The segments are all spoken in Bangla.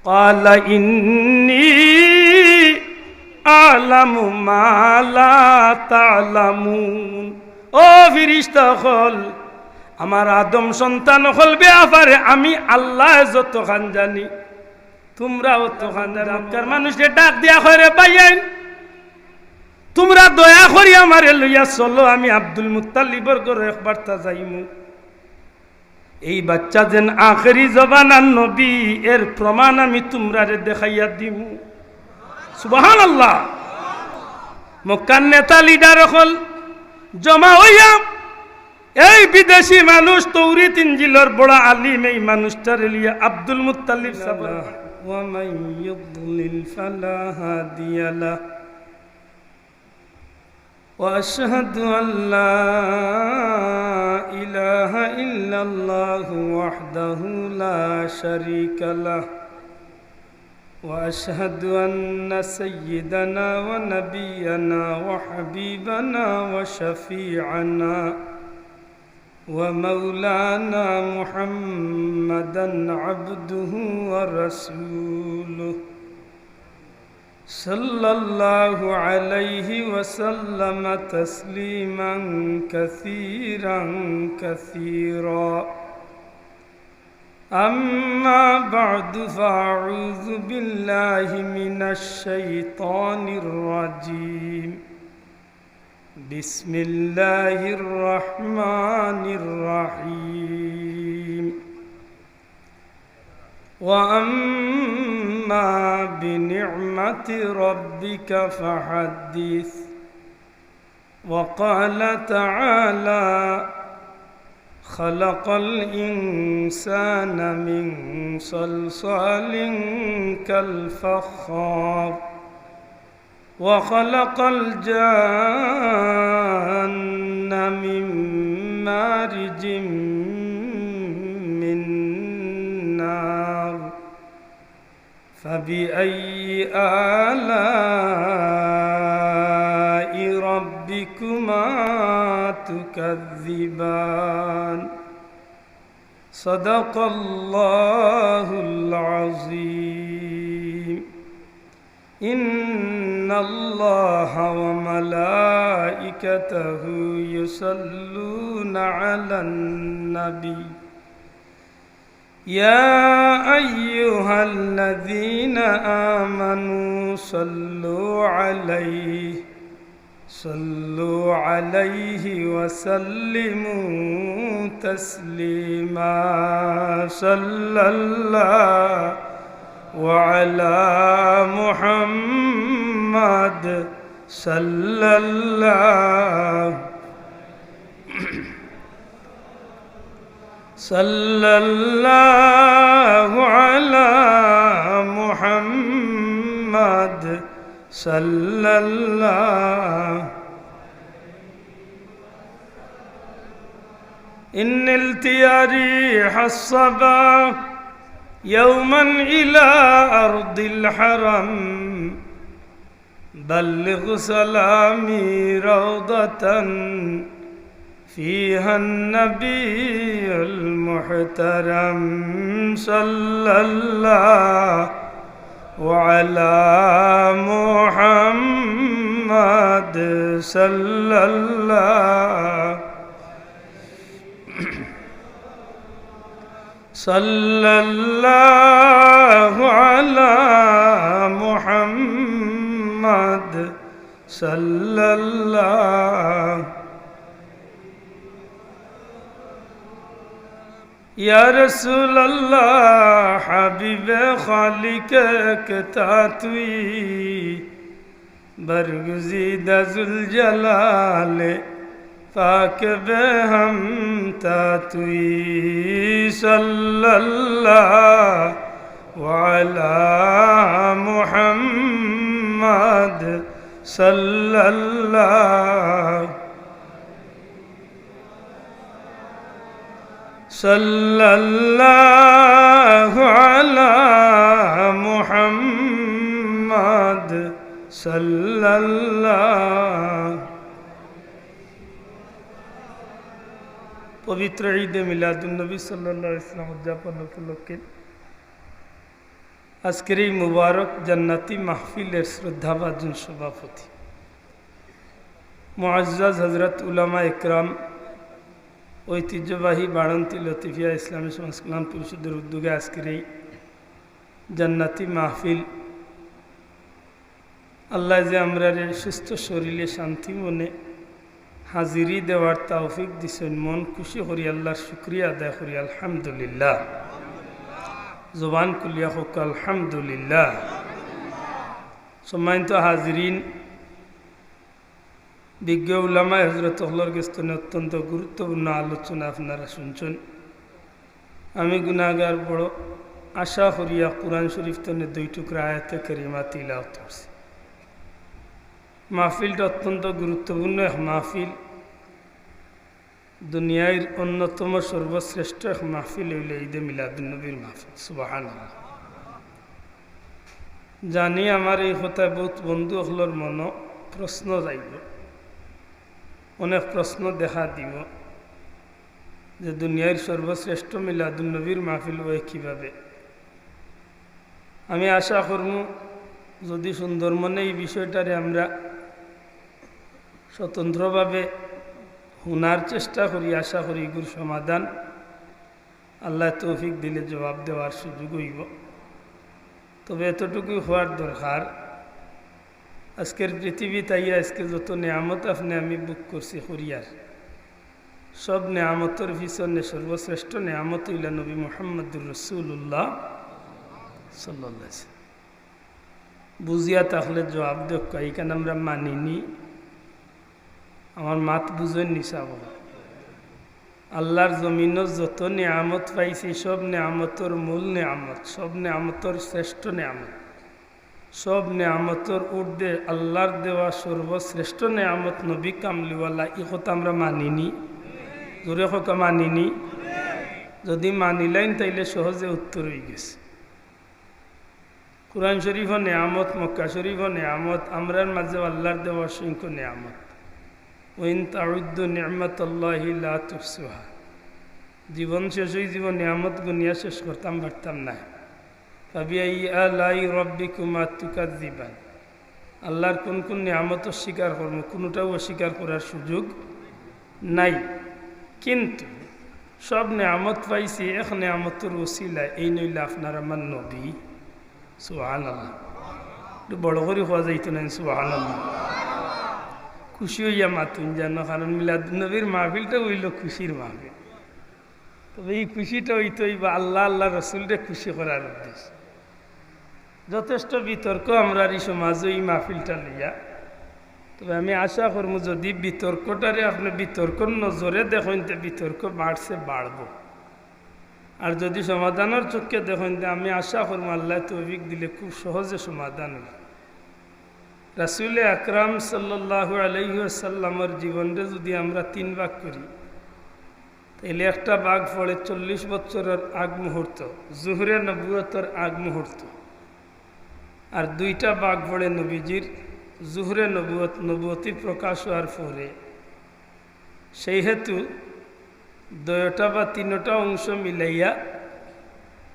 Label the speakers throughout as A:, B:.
A: قال إني أعلم ما لا تعلمون ও ফেরেশতা হল আমার আদম সন্তান হল ব্যাপারে আমি আল্লাহ যতখান জানি তোমরাও তখন মক্কার মানুষে ডাক দিয়া কয় রে ভাইয়ান তোমরা দয়া করি আমারে লইয়া চলো আমি আব্দুল মুত্তালিবর ঘরে একবার তা যাইমু এই বাচ্চা যেন আখেরি জবানার নবী এর প্রমাণ আমি তোমরারে দেখাইয়া দিমু সুবহানাল্লাহ। মক্কার নেতা লিডার হল জমা হইয়া এই বিদেশি মানুষ তৌরিত ইনজিলের বড় আলিম এই মানুষটার লিয়া আব্দুল মুত্তালিব সাল্লাল্লাহু আলাইহি ওয়া মান ইউদ্লিল ফালা হাদিয়া লাহু ওয়া আশহাদু আল্লা ইলাহা ইল্লাল্লাহু ওয়াহদাহু লা শারীকা লাহু ওয়া আশহাদু আন্না সাইয়্যিদানা ওয়া নাবিয়ানা ওয়া হাবিবানা ওয়া শাফি'ানা ومولانا محمدا عبده ورسوله صلى الله عليه وسلم تسليما كثيرا كثيرا أما بعد فأعوذ بالله من الشيطان الرجيم بسم الله الرحمن الرحيم وأما بنعمة ربك فحدث وقال تعالى خلق الإنسان من صلصال كالفخار وخلق الجان من مارج من نار فبأي آلاء ربكما تكذبان صدق الله العظيم إن الله وملائكته يصلون على النبي يا أيها الذين آمنوا صلوا عليه وسلموا تسليما صلى الله وعلى محمد صلى الله على محمد صلى الله إن التياريح الصبا يوما إلى أرض الحرم بلغ سلامي روضة فيها النبي المحترم صلى الله وعلى محمد صلى الله صلى الله على محمد صلى الله یا رسول اللہ حبیب خالق کتاتوی برگزیدہ ذوالجلال پاک بے ہم تاتوی صلی اللہ وعلی محمد صلی اللہ صلی اللہ علی محمد صلی اللہ পবিত্র ঈদে মিলাদুন্নবী সাল্লাল্লাহু আলাইহি ওয়াসাল্লাম উদযাপন উপলক্ষে আজকের এই মুবারক জান্নাতি মাহফিলের শ্রদ্ধাভাজন সভাপতি মুআজ্জাজ হযরত উলামা ইকরাম, ঐতিহ্যবাহী বাড়ন্তি লতিফিয়া ইসলামী সমাজ কল্যাণ পরিষদের উদ্যোগে আজকের এই জান্নাতি মাহফিল, আল্লাহ যে আমরা সুস্থ শরীরে শান্তি মনে হাজিরি দেওয়ার তৌফিক দিছেন, মন খুশি করি আল্লাহর শুকরিয়া আদায় করি আলহামদুলিল্লাহ। জবান কুলিয়া হোক আলহামদুলিল্লাহ। সম্মানিত হাজিরিন, বিজ্ঞ উলামা হযরত হলর গেস্তনে অত্যন্ত গুরুত্বপূর্ণ আলোচনা আপনারা শুনছেন। আমি গুনাহগার বড় আশা করিয়া কুরআন শরীফ তনে 2 টুকরা আয়াতে কারিমা তিলাওয়াত করছি। মাহফিলটা অত্যন্ত গুরুত্বপূর্ণ এক মাহফিল। দুনিয়ার অন্যতম সর্বশ্রেষ্ঠ এক মাহফিল হইল ঈদে মিলাদুন্নবীর মাহফিল। সুবহানাল্লাহ। জানি আমার এই কথায় বহুত বন্ধু হলর মন প্রশ্ন যাইব, অনেক প্রশ্ন দেখা দিব যে দুনিয়ার সর্বশ্রেষ্ঠ মিলাদুন্নবীর মাহফিল হয় কীভাবে। আমি আশা করব যদি সুন্দর মনে এই বিষয়টারে আমরা স্বতন্ত্রভাবে শোনার চেষ্টা করি, আশা করি এগুর সমাধান আল্লাহ তৌফিক দিলে জবাব দেওয়ার সুযোগ হইব। তবে এতটুকু হওয়ার দরকার, আজকের পৃথিবী তাইয়া আজকে যত নেয়ামত আপনি আমি বুক করছি করিয়ার, সব নেয়ামতের পিছনে সর্বশ্রেষ্ঠ নেয়ামত হইলা নবী মুহাম্মদুর রাসূলুল্লাহ সাল্লাল্লাহু আলাইহি ওয়াসাল্লাম। বুঝিয়া তাহলে জবাব দেখ, এইখানে আমরা মানিনি, আমার মাত বুঝেন নিশাব। আল্লাহর জমিনও যত নেয়ামত পাইছি সব নেয়ামতর মূল নেয়ামত, সব নেয়ামতর শ্রেষ্ঠ নেয়ামত, সব নেয়ামতর ঊর্ধ্বে আল্লাহর দেওয়া সর্বশ্রেষ্ঠ নেয়ামত নবী কামলিওয়ালা। এই কথা আমরা মানিনি, জোরে কথা মানিনি। যদি মানিলাইন তাইলে সহজে উত্তর হয়ে গেছে। কুরআন শরীফ নেয়ামত, মক্কা শরীফ নেয়ামত, আমরার মাঝে আল্লাহর দেওয়া অসংখ্য নেয়ামত। ওয়াইন তাউদ্দু নি'মাতাল্লাহি লা তুহসুহা। জীবন শেষ হয়ে জীবন নেয়ামত গুনিয়া শেষ করতাম পারতাম না। ফাবিআইয়ি আলাই রাব্বিকুমা তুকাযযিবান। আল্লাহর কোন কোন নেয়ামত অস্বীকার করবো, কোনোটাও অস্বীকার করার সুযোগ নাই। কিন্তু সব নেয়ামত পাইছি এক নেয়ামতের ওসিলা, এই নইলে আপনার আমার নবী। সুবহানাল্লাহ। একটু বড় করে হওয়া যাইতো না সুবহানাল্লাহ। খুশি হইয়া মাতুন জানো, কারণ মিলাদুন্নবীর মাহফিলটা হইল খুশির মাহফিল। তবে এই খুশিটা হইতে হইবা আল্লাহ আল্লাহ রসুলকে খুশি করার উদ্দেশ্য। যথেষ্ট বিতর্ক আমরা এই সমাজে এই মাহফিলটা লইয়া। তবে আমি আশা করবো যদি বিতর্কটারে আপনি বিতর্কর নজরে দেখেন তো বিতর্ক বাড়ছে বাড়ব, আর যদি সমাধানের চোখে দেখেন তো আমি আশা করবো আল্লাহ তৌফিক দিলে খুব সহজে সমাধান হইল। রাসূল আকরাম সাল্লাল্লাহু আলাইহি ওয়াসাল্লামের জীবনটা যদি আমরা 3 ভাগ করি, তাহলে একটা ভাগ পড়ে 40 বছরের আগ মুহূর্ত, জুহরে নবুয়তের আগ মুহূর্ত, আর 2টা ভাগ পড়ে নবীজির জুহরে নবুয়তি প্রকাশ হওয়ার পরে। সেই হেতু 2টা বা 3টা অংশ মিলাইয়া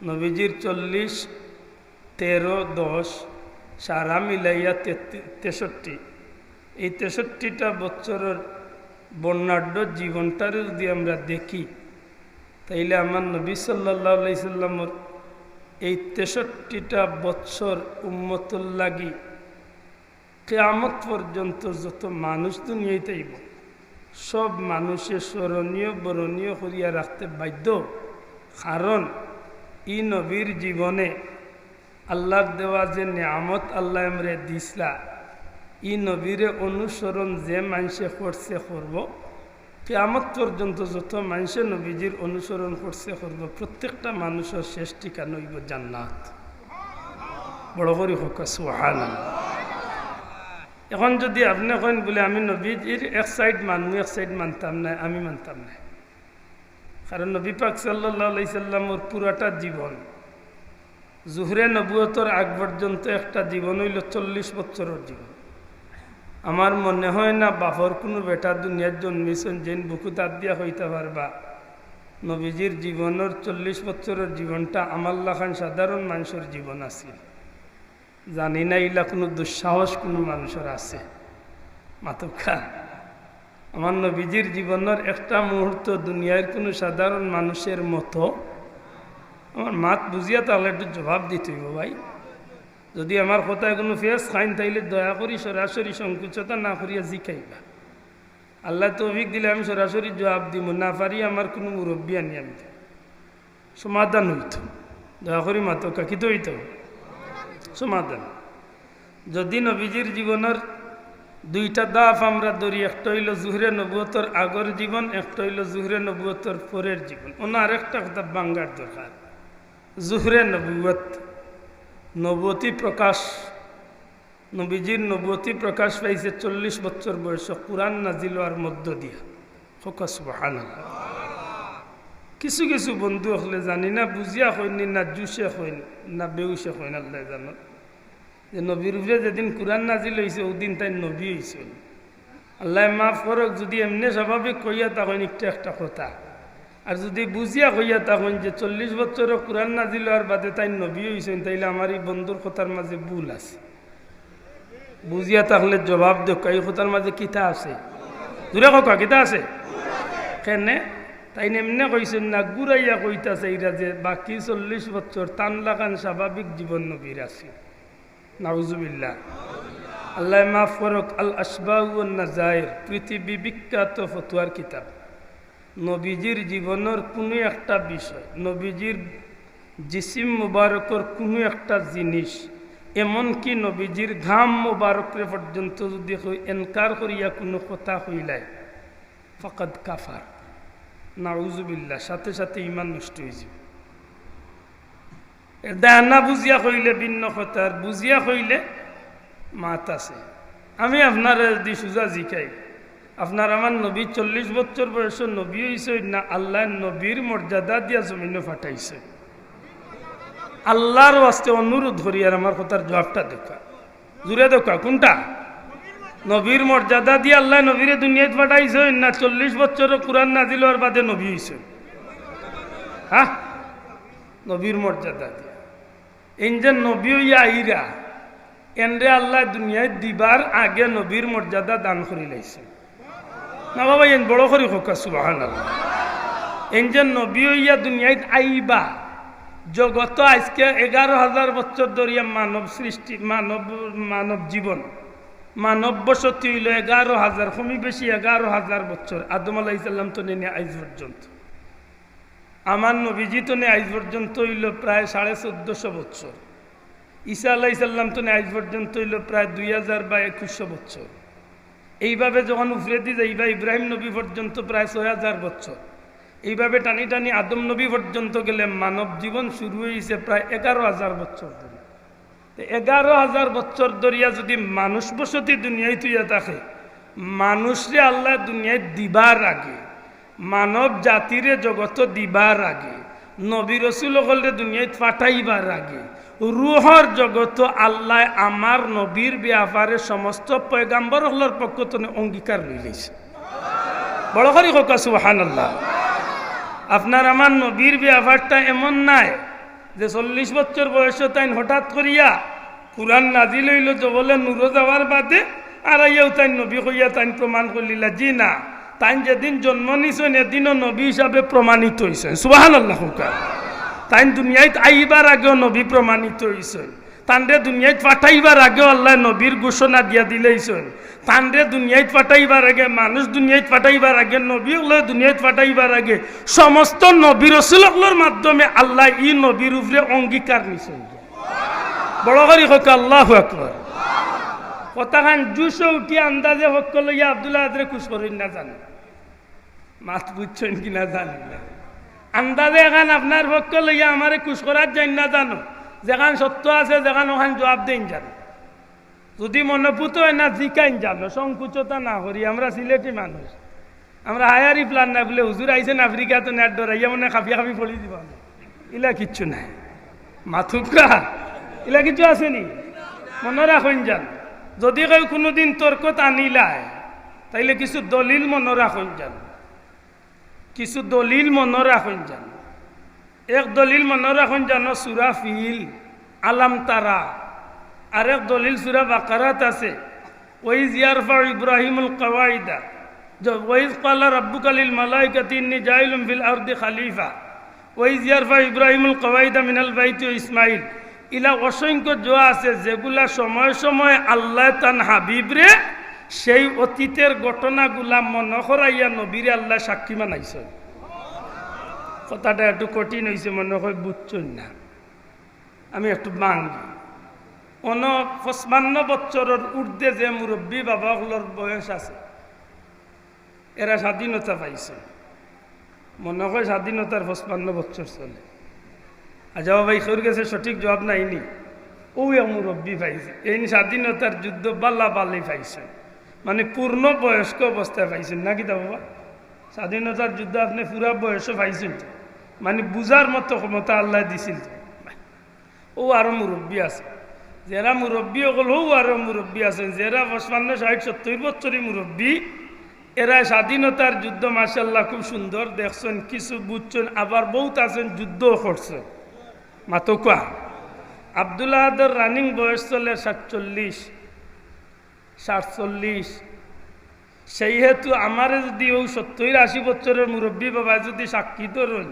A: নবীজির 40, 13, 10 সারা মিলাইয়া 63, এই 63টা বছরের বর্ণাঢ্য জীবনটারে যদি আমরা দেখি, তাইলে আমার নবী সাল্লাল্লাহু আলাইহি সাল্লামের এই 63টা বছর উম্মতুল লাগি কিয়ামত পর্যন্ত যত মানুষ দুনিয়ায় তাইব, সব মানুষের স্মরণীয় বরণীয় করিয়া রাখতে বাধ্য। কারণ এই নবীর জীবনে আল্লাহর দেওয়া যে নেয়ামত আল্লাহ আমরে দিসলা, ই নবীরে অনুসরণ যে মানুষে করছে করব, কিয়ামত পর্যন্ত যত মানুষে নবীজির অনুসরণ করছে করব, প্রত্যেকটা মানুষের শেষ ঠিকানা হইব জান্নাত। বড় করে হোক সুবহানাল্লাহ। এখন যদি আপনি কেন বলে আমি নবীজির এক সাইড মানবো এক সাইড মানতাম না, আমি মানতাম না। কারণ নবী পাক সাল্লাল্লাহু আলাইহি সাল্লামের পুরাটা জীবন জুহরে নবুয়তের আগ পর্যন্ত একটা জীবন হইল 40 বছরের জীবন। আমার মনে হয় না বাপর কোনো বেটা দুনিয়ার জন্মিছেন যেন বুকু তার দিয়া হইতে পারবা নবীজির জীবনের 40 বছরের জীবনটা আমার লাখান সাধারণ মানুষের জীবন আছে। জানি না ইলা কোনো দুঃসাহস কোনো মানুষের আছে মাতকা। আমার নবীজির জীবনের একটা মুহূর্ত দুনিয়ার কোনো সাধারণ মানুষের মতো আমার মাত বুঝিয়া তাহলে একটু জবাব দিতে হইব ভাই। যদি আমার কথায় কোনো ফেস খাইন তাইলে দয়া করি সরাসরি সংকুচতা না করিয়া জিকাইবা। আল্লাহ তৌফিক দিলে আমি সরাসরি জবাব দিব, না পারি আমার কোনো মুরব্বী আনি আমি সমাধান হইত। দয়া করি মাতকা কি তো হইত সমাধান। যদি নবীজির জীবনের দুইটা দাফ আমরা ধরি, একটা হইল জুহরে নবুয়তর আগর জীবন, একটা হইল জুহরে নবুয়তর পরের জীবন। ওনার একটা কথা বাঙ্গার দরকার। জুহরে নবুয়ত, নবুয়তি প্রকাশ, নবীজির নবুয়তি প্রকাশ পাইছে 40 বছর বয়স কুরআন নাজিল হওয়ার মধ্য দিয়া। সুবহানাল্লাহ। কিছু কিছু বন্ধু হলে জানি না বুঝিয়া হয়নি না জুসে হয়নি না বেউসে হয়নি, আল্লাহ জানো যে নবীর উপরে যেদিন কুরআন নাজিল হয়েছে ওদিন তাই নবী হয়েছে। আল্লাহ মাফ করক যদি এমনি স্বাভাবিক কইয়া তখন একটা কথা, আর যদি বুঝিয়া কইয়া তখন যে 40 বছরও কুরআন নাজিল হওয়ার বাদে তাই নবী হয়েছেন, তাইলে আমার এই বন্ধুর কথার মাঝে ভুল আছে। বুঝিয়া থাকলে জবাব দেখ, এই কথার মাঝে কিতা আছে? দূরে কা কিতা আছে? কেনে তাই এমনি কইছেন না গুড়াইয়া কইতাছে এরা যে বাকি 40 বছর টান লাগান স্বাভাবিক জীবন নবীর আছে। নাউজুবিল্লাহ। আল্লাহ মাফ করক। আল আসবাউ ওয়ান নাজায়ের পৃথিবী বিখ্যাত ফতোয়ার কিতাব। নবীজির জীবনের কোনো একটা বিষয়, নবীজির জিসিম মুবারকর কোনো একটা জিনিস, এমনকি নবীজির ঘাম মুবারকরে পর্যন্ত যদি এনকার করিয়া কোনো কথা হইলায় ফাকাদ কাফার। নাউজুবিল্লাহ। সাথে সাথে ইমান নষ্ট হয়ে যাবে। না বুঝিয়া কইলে ভিন্ন কথার, বুঝিয়া কইলে মাত আছে। আমি আপনার যদি সুজা জিকাই, আপনার আমার নবী 40 বছর বয়স নবী হয়েছে না আল্লাহ নবীর মর্যাদা দিয়া জমিনে ফাটাইছে? আল্লাহর ওয়াস্তে অনুরোধ করি আর আমার কথার জবাবটা দেখা, জুড়ে দেখা কোনটা? নবীর মর্যাদা দিয়ে আল্লাহ নবীরে দুনিয়াতে পাঠাইছে না 40 বছর কুরআন নাজিল হওয়ার বাদে নবী হয়েছে? হ্যাঁ, নবীর মর্যাদা দিয়ে। যে নবী হইয়া আইরা এনরে আল্লাহ দুনিয়ায় দিবার আগে নবীর মর্যাদা দান করি লাইছে না বাবা? এন বড় করি হোক সুবহানাল্লাহ। যে নবী হইয়া দুনিয়ায় আইবা, জগত আজকে 11,000 বছর ধরিয়া মানব সৃষ্টি, মানব জীবন, মানব বসতি হইল 11,000, কমি বেশি 11,000 বছর। আদম আলাইহিস সালাম তো নেই আজ পর্যন্ত, আমার নবীজি তো নেই আজ পর্যন্ত হইল প্রায় 1450 বছর। ঈসা আলাইহিস সালাম তো নেই আজ পর্যন্ত হইল প্রায় 2000 বা 2100 বছর। এইভাবে যখন উফরে দিয়ে যাইবা ইব্রাহিম নবী পর্যন্ত প্রায় 6000 বছর। এইভাবে টানি টানি আদম নবী পর্যন্ত গেলে মানব জীবন শুরু হয়েছে প্রায় 11,000 বছর ধরে। 11,000 বছর ধরিয়া যদি মানুষ বসতি দুনিয়ায় তুইয়া থাকে, মানুষরে আল্লাহ দুনিয়ায় দিবার আগে, মানব জাতিরে জগত দিবার আগে, নবী রসুল হলে দুনিয়ায় পাঠাইবার আগে, রুহর জগত আল্লাহ আমার নবীর ব্যাপারে সমস্ত পয়গাম্বর হলার পক্ষ থেকে অঙ্গীকার লইলেছে। বড় করি হোক সুবহানাল্লাহ। আপনার আমার নবীর ব্যাপারটা এমন নাই যে 40 বছর বয়স তাই হঠাৎ করিয়া কুরআন নাজিল হইল যে বলে নূর যাওয়ার বাদে আর আইয়াও তাই নবী কইয়া তাই প্রমাণ করলিলা। জি না, তাই যেদিন জন্ম নিছেন এদিনও নবী হিসাবে প্রমাণিত হয়েছেন। সুবহানাল্লাহ। তাই দুনিয়ায় আইবার আগেও নবী প্রমাণিত হয়েছেন। তানরে দুনিয়ায় পাঠাইবার আগেও আল্লাহ নবীর ঘোষণা দিয়া দিলেইছেন। তানরে দুনিয়ায় পাঠাইবার আগে, মানুষ দুনিয়ায় পাঠাইবার আগে, নবী হলো দুনিয়ায় পাঠাইবার আগে সমস্ত নবী রাসূলগুলোর মাধ্যমে আল্লাহ ই নবীর উপরে অঙ্গীকার নিছেন। বড় করি হোক আল্লাহু আকবার। কথাখান জুসে উঠি আন্দাজে হক লইয়া আব্দুল্লাহ আদরে খুশ করেন না জানেন, মাত বুঝছেন কিনা জানি না। আন্দাজে এখন আপনার পক্ষ লইয়া আমারে খুশ করার যাই না জানো, যেখান সত্য আছে যেখান ওখান জবাব দেন জানো, যদি মনোভূত হয় না জিকাইন জানো, সংকুচতা না করি। আমরা সিলেটি মানুষ, আমরা হায়ারি প্লান না বলে হুজুর আইসেন আফ্রিকা তো নেট ডরাইয়া মনে খাফিয়া খাফি পড়ি দিব, ইলা কিচ্ছু নাই। মাথুকা ইলা কিছু আসেনি, মনে রাখেন যান। যদি কেউ কোনোদিন তর্কত আনিলায় তাইলে কিছু দলিল মনে রাখেন যান। কিছু দলিল মনে রাখুন জানো। এক দলিল মনে রাখুন জানো সূরা ফিল আলাম তারা, আর এক দলিল সূরা বাকারাত আছে ওয়াইজ ইয়ারফা ইব্রাহিমুল কওয়াইদা, ওয়াইজ ক্বালা রাব্বুকা লিল মালাইকাতি ইন্নী জাইলুন ফিল আরদি খলিফা, ওয়াইজ ইয়ারফা ইব্রাহিমুল কওয়াইদা মিনাল বাইতি ওয়া ইসমাইল। ইলা অসংখ্য দোয়া আছে যেগুলা সময় সময় আল্লাহ তান হাবিবরে সেই অতীতের ঘটনাগুলা মনে করাইয়া নবীরে আল্লাহ সাক্ষী বানাইছে। কথাটা একটু কঠিন হয়েছে, মনে হয় বুঝছেন না, আমি একটু বাঙ্গি। 55 বছরের ঊর্ধ্বে যে মুরব্বী বাবাগুলোর বয়স আছে, এরা স্বাধীনতা পাইছে, মনে হয় স্বাধীনতার 55 বছর চলে। আচ্ছা ভাই সর গেছে, সঠিক জবাব নাইনি। ও মুরব্বী পাইছে, এই স্বাধীনতার যুদ্ধ বাল্লা বাল্লি পাইছে, মানে পূর্ণ বয়স্ক অবস্থায় পাইছেন নাকি তা বাবা? স্বাধীনতার যুদ্ধ আপনি পুরা বয়সও পাইছেন, মানে বুঝার মতো ক্ষমতা আল্লাহ দিছিল। ও আরো মুরব্বী আছে, যারা মুরব্বী হল ও আরো মুরব্বী আছেন, যারা 55, 60, 70 বছরই মুরব্বী, এরা স্বাধীনতার যুদ্ধ মাশাআল্লাহ খুব সুন্দর দেখছেন, কিছু বুঝছেন, আবার বহুত আছেন যুদ্ধও করছেন। মাতকা আব্দুল আহাদের রানিং বয়স চলে 47, 47। সেই হেতু আমার যদি ও 70, 80 বছরের মুরব্বী বাবা যদি সাক্ষী ধরুন,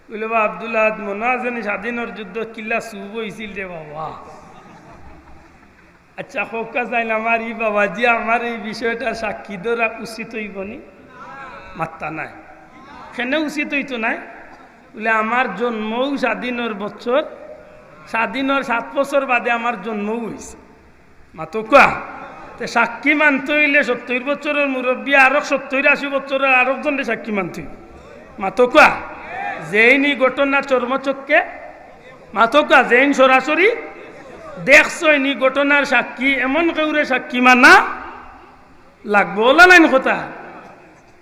A: বলে বা আব্দুল আহাদ মনে আছে স্বাধীনের যুদ্ধ কিল্লা চুব হয়েছিল রে বাবা। আচ্ছা হোকা যাই না আমার ই বাবা জি আমার এই বিষয়টা সাক্ষী ধরা উচিত হইব নি? মাত্তা নাই, কেন উচিত হইতো নাই? বলে আমার জন্মও স্বাধীনের বছর, স্বাধীনের 7 বছর বাদে আমার জন্মও হয়েছে। মাতকা সাক্ষী মানতে হইলে 70 বছরের মুরব্বী আরো 70, 80 বছরের আরেকজনের সাক্ষী মানতে হইল। মাতকা যেইনি ঘটনা চর্মচক্ষে, মাতকা যেইন সরাসরি দেখছনি ঘটনার সাক্ষী, এমন কেউরে সাক্ষী মানা লাগবো ওলা লাইন কথা।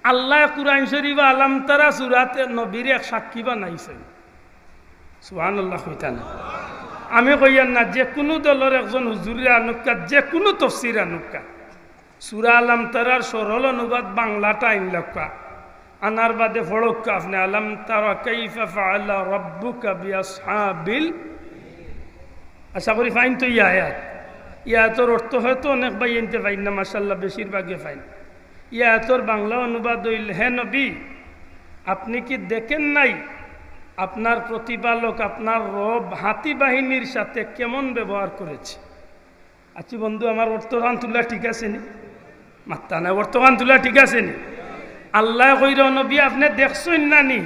A: আল্লাহ কুরআন শরীফ আলাম তারা সূরাতে নবীর এক সাক্ষী বানাইছে। সুবহানাল্লাহ কইতা না, আমি কইয়ার না, যে কোনো দলের একজন হুজুরে আনুকা, যে কোনো তফসির আনুকা, সূরা আলাম তারার সরল অনুবাদ বাংলাটা আইনলকা, আনার বাদে ফড়ক্কা আপনি আলাম তারা কাইফা ফাআলা রাব্বুকা বিআসহাবিল। আশা করি ফাইন তো ইয়াতর অর্থ হয়তো অনেক ভাই এনতে পাইন না, মাশাআল্লাহ বেশিরভাগে ফাইন। ইয়াতর বাংলা অনুবাদ হইল, হে নবী আপনি কি দেখেন নাই আপনার প্রতিপালক আপনার রব হাতি বাহিনীর সাথে কেমন ব্যবহার করেছে? আচ্ছা বন্ধু আমার অর্থগান তুলা ঠিক আছে নি? মাত্তা না, অর্থগান তুলা ঠিক আছে নি? আল্লাহ কইর নবী আপনি দেখছেন না নি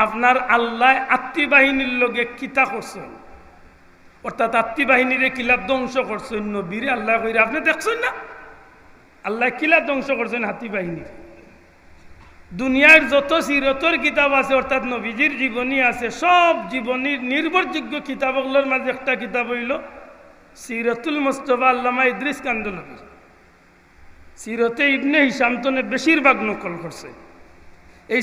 A: আপনার আল্লাহ আত্মী বাহিনীর লগে কিতা করছেন, অর্থাৎ আত্মী বাহিনীরে কিলা ধ্বংস করছেন। নবীরে আল্লাহ কইরা আপনি দেখছেন না আল্লাহ কিলা ধ্বংস করছেন হাতি বাহিনীর? দুনিয়ার যত সিরতর কিতাব আছে, অর্থাৎ নবীজির জীবনী আছে, সব জীবনীর নির্ভরযোগ্য কিতাবগুলোর মাঝে একটা কিতাব হইল সিরতুল মুস্তাফা আল্লামা ইদ্রিস কান্দলবীর। সিরতে ইবনে হিশাম তনে বেশিরভাগ নকল করছে। এই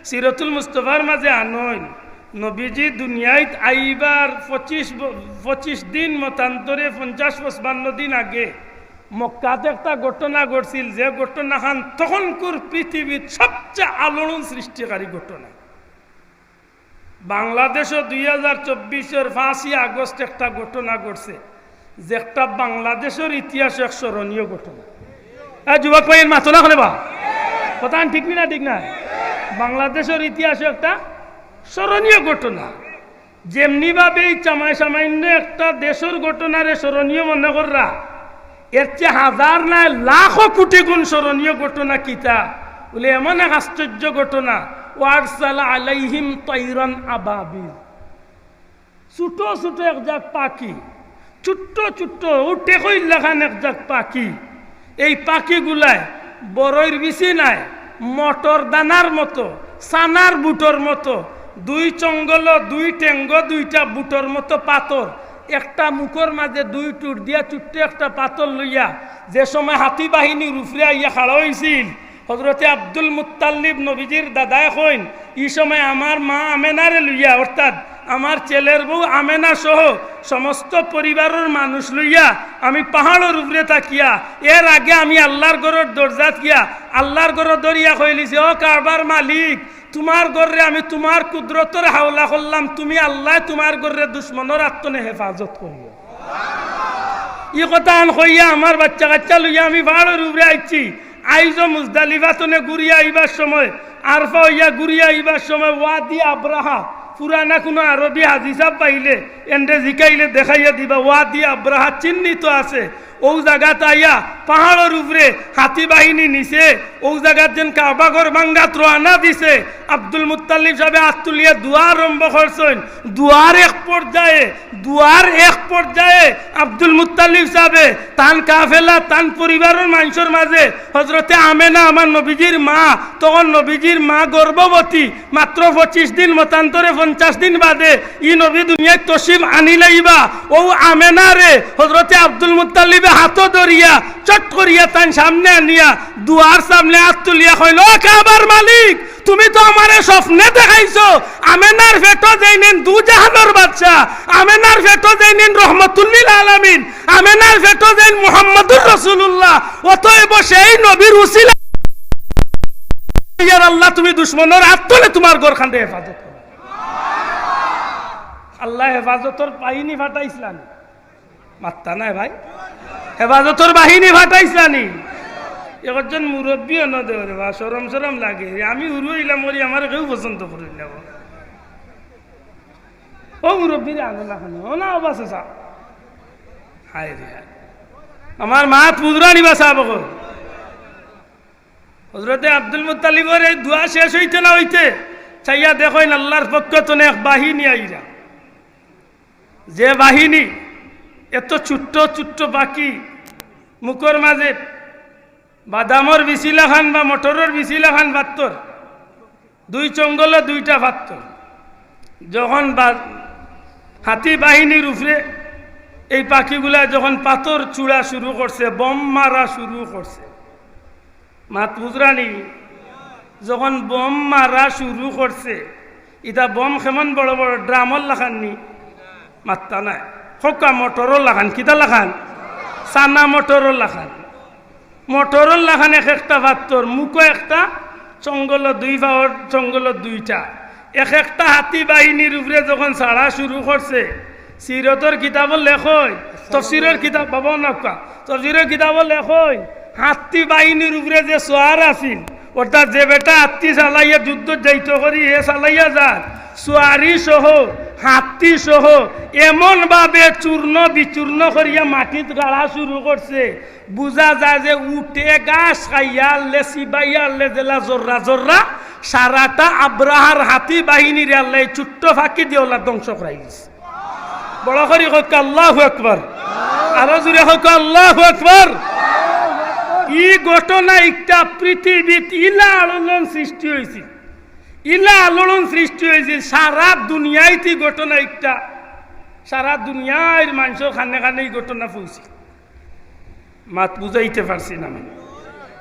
A: সিরতুল মুস্তাফার মাঝে আনয়ন নবীজি দুনিয়ায় আইবার 25 দিন মতান্তরে 50-55 দিন আগে মক্কাতে একটা ঘটনা ঘটছিল, যে ঘটনা খান তখনকার পৃথিবীর সবচেয়ে আলোড়ন সৃষ্টিকারী ঘটনা। বাংলাদেশও 2024-এর 5ই আগস্ট একটা ঘটনা ঘটছে, যে একটা বাংলাদেশের ইতিহাসে এক স্মরণীয় ঘটনা। যুবক ভাইয়ের মাথা না হলে বা কথা ঠিক না? ঠিক না? বাংলাদেশের ইতিহাসে একটা স্মরণীয় ঘটনা। যেমনি ভাবে এই সামান্য একটা দেশের ঘটনারে স্মরণীয় মনে কররা, এর চেয়ে হাজার নয় লাখো কোটি গুণ স্মরণীয় ঘটনা কিতা বলে, এমন এক আশ্চর্য ঘটনা। ওয়ারসালা আলাইহিম তাইরান আবাবিল, ছোট ছোট এক জাত পাখি, ছোট্ট ছোট্ট উঠে কইলাখান এক জাত পাখি। এই পাখিগুলায় বড়ইর বিচি নাই, মটর দানার মতো, সানার বুটোর মতো, 2 চঙ্গল, 2 টেঙ্গ, 2টা বুটোর মতো পাথর, একটা মুখর মাঝে 2 টুট দিয়া ছোট্ট একটা পাথর লইয়া যে সময় হাতি বাহিনীর উপরে আইয়া খাড়া হয়েছিল, হযরতে আব্দুল মুত্তালিব নবীজির দাদায় কইন, এই সময় আমার মা আমেনারে লইয়া, অর্থাৎ আমার ছেলের বউ আমেনা সহ সমস্ত পরিবারের মানুষ লইয়া আমি পাহাড়ের উপরে তাকিয়া এর আগে আমি আল্লাহর ঘরের দরজা গিয়া আল্লাহর ঘরের দরিয়া কইলিছি, ও কারবার মালিক, তোমার ঘরে আমি তোমার কুদরতের হাওলা করলাম, তুমি আল্লাহ তোমার ঘরে দুশ্মনের আত্মনে হেফাজত করিও। ই কথা আন কইয়া আমার বাচ্চা কাচ্চা লইয়া আমি পাহাড়ের উপরে আইছি। আইজ মুজদালিফাতনে ঘুরিয়া আইবার সময়, আরফা হইয়া ঘুরিয়া আইবার সময় ওয়াদি আব্রাহা, পুরানা কোনো আরবি হাদিসা পাইলে এন্ডে জিকাইলে দেখাইয়া দিবা, ওয়াদি আব্রাহা চিহ্নিত আছে। ও জায়গাত আইয়া পাহাড়ের উপরে হাতি বাহিনী নিছে, ও জায়গাত যেন কাবাগর ভাঙ্গাত রওনা দিছে। আব্দুল মুত্তালিব সাহেব হাত তুলিয়া দোয়া আরম্ভ করছেন। দুয়ার এক পর্যায়ে আব্দুল মুত্তালিব সাহেবে তান কাফেলা তান পরিবারের মানুষের মাঝে হজরতে আমেনা আমার নবীজির মা, তখন নবীজির মা গর্ভবতী, মাত্র 25 দিন মতান্তরে 50 দিন বাদে ই নবী দুনিয়ায় তশরিফ আনিলাইবা। ও আমেনা রে হজরতে আব্দুল মুত্তালিবে হাত ধরিয়া চট করিয়া তান সামনে আনিয়া দুয়ার সামনে হাত তুলিয়া কইল, ও কাবার মালিক, তুমি তো আমারে স্বপ্নে দেখাইছো আমেনার ফেটো যাইনেন দু জাহানের বাদশা, আমেনার ফেটো যাইনেন রহমতুল্লিল আলামিন, আমেনার ফেটো যাইন মুহাম্মদুর রাসূলুল্লাহ, অতএব সেই নবীর উসিলা ইয়ার আল্লাহ তুমি দুশমনের হাত তুলে তোমার ঘর খান্ডে হেফাজত করো। আল্লাহ হেফাজতর বাহিনী ফাটাইছিলানি, মাত্তা নাই ভাই, হেফাজতর বাহিনী ফাটাইছিলানি। একজন মুরব্বী অন্য দেওয়ারে বা সরম সরম লাগে, আমি উড়ু হইলাম মরি আমার কেউ পছন্দ করিলাম। ও মুরব্বীরে আনলা খানি ও না অবাস চাও, হায় রে আমার মাত পুজরা নিবা চাব। হজরতে আব্দুল মুত্তালিবর এই দোয়া শেষ হইতে না হইতে চাইয়া দেখেন আল্লাহর পক্ষ তো এক বাহিনী আইরা, যে বাহিনী এত ছোট্ট ছোট্ট বাকি মুখর মাঝে বাদামর বিচিলা খান বা মটরের বিচিলা খান পাত্তর, দুই চঙ্গল দুইটা পাত্তর। যখন হাতি বাহিনীর উপরে এই পাখিগুলা যখন পাথর চূড়া শুরু করছে, বম মারা শুরু করছে, মাত বুঝরানি যখন বম মারা শুরু করছে, ইটা বম কেমন বড় বড় ড্রামর লাখাননি, মাত্তা নাই হকা মটরর লাখান, কিতা লাখান সানা মটরর লাখান, মটরর লাখান এক একটা পাত্তর, মুখো একটা চঙ্গল দুই ভাওয়ার চঙ্গল দুইটা, এক একটা হাতি বাহিনীর উপরে যখন ছাড়া শুরু করছে, সিরতর কিতাবর লেখই, তফসিরের কিতাব পাব না, তফসিরের কিতাবর লেখই হাতি বাহিনীর উপরে যে সোয়ার আছিল, অর্থাৎ যে বেটা হাতি চালাইয়া যুদ্ধ যাইত করি হে চালাইয়া যার সোয়ারি সহ হাতি সহ এমন ভাবে চূর্ণ বিচূর্ণ করিয়া মাটিত গাড়া শুরু করছে, বুঝা যায় যে উঠে গাছ খাইয়া আল্লে চিবাইয়া আল্লে জেলা জর্রা জর্রা সারাটা আব্রাহার হাতি বাহিনীর আল্লাহ ছোট্ট ফাঁকি দিয়ে ওলা ধ্বংস করাই গেছে। বড় করি হোক আল্লাহু আকবার, আরো জুড়ে হোক আল্লাহু আকবার। ই ঘটনা একটা পৃথিবীত ইলা আলোড়ন সৃষ্টি হয়েছিল, ইলা আলোড়ন সৃষ্টি হয়েছিল সারা দুনিয়ায়। ঘটনা একটা সারা দুনিয়ার মানুষের খানে খানে এই ঘটনা পৌঁছে, মাত বুঝাইতে পারছি না আমি।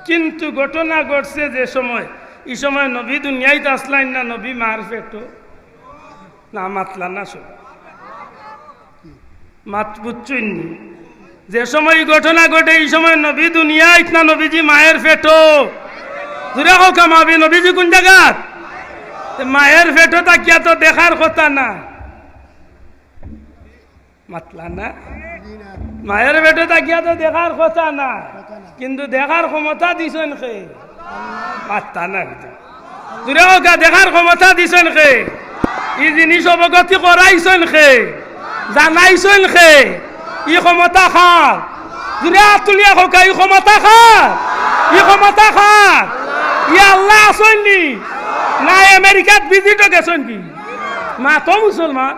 A: কিন্তু ঘটনা ঘটছে যে সময়, এই সময় নবী দুনিয়াইতে আসলাইন না, নবী মার পেটো না, মাতলা না, সব মাত বুঝছইনি। যে সময় ঘটনা ঘটে এই সময় নবী দুনিয়াইত না, নবীজি মায়ের পেটো। দূরে হোক আমাবি নবীজি কোন জায়গাত, মায়ের পেটো তাকিয়া তো দেখার কথা না, মাতলা না, মায়ের পেটো তাকিয়া তো দেখার কথা না, কিন্তু দেখার ক্ষমতা দিছেন খে, মাত্তা না, দূরে হোক দেখার ক্ষমতা দিছেন খে, এই জিনিস অবগতি করাইছেন খে, জানাইছেন খে, ই ক্ষমতা খার, দূরে তুলিয়া হোক ই ক্ষমতা খার, ই ক্ষমতা খার, ই আল্লাহ আসেননি না আমেরিকাত ভিজিটও গেছেন কি, মা তো মুসলমান।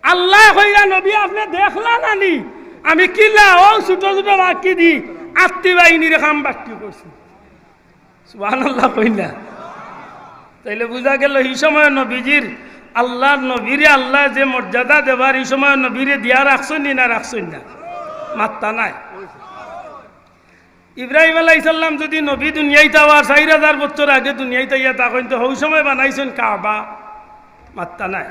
A: আল্লাহ কইরা নবী আপনি দেখলা নানি, আমি কিলা ও ছোট ছোট বাকি দি আত্মি বাহিনীর কাম বাকি করছি, সুবহানাল্লাহ কইলা। তাইলে বুঝা গেল এই সময় নবীজির আল্লাহ নবীরে আল্লাহ যে মর্যাদা দেবার এই সময় নবীরে দিয়া রাখছেন না, রাখছেন না, মাত্তা নাই। ইব্রাহিম আলাইহিস সালাম যদি নবী দুনিয়াইতে আওয়ার 4000 বছর আগে দুনিয়াইতে ইয়া তখন তো ওই সময় বানাইছেন কাবা মাত্তা নাই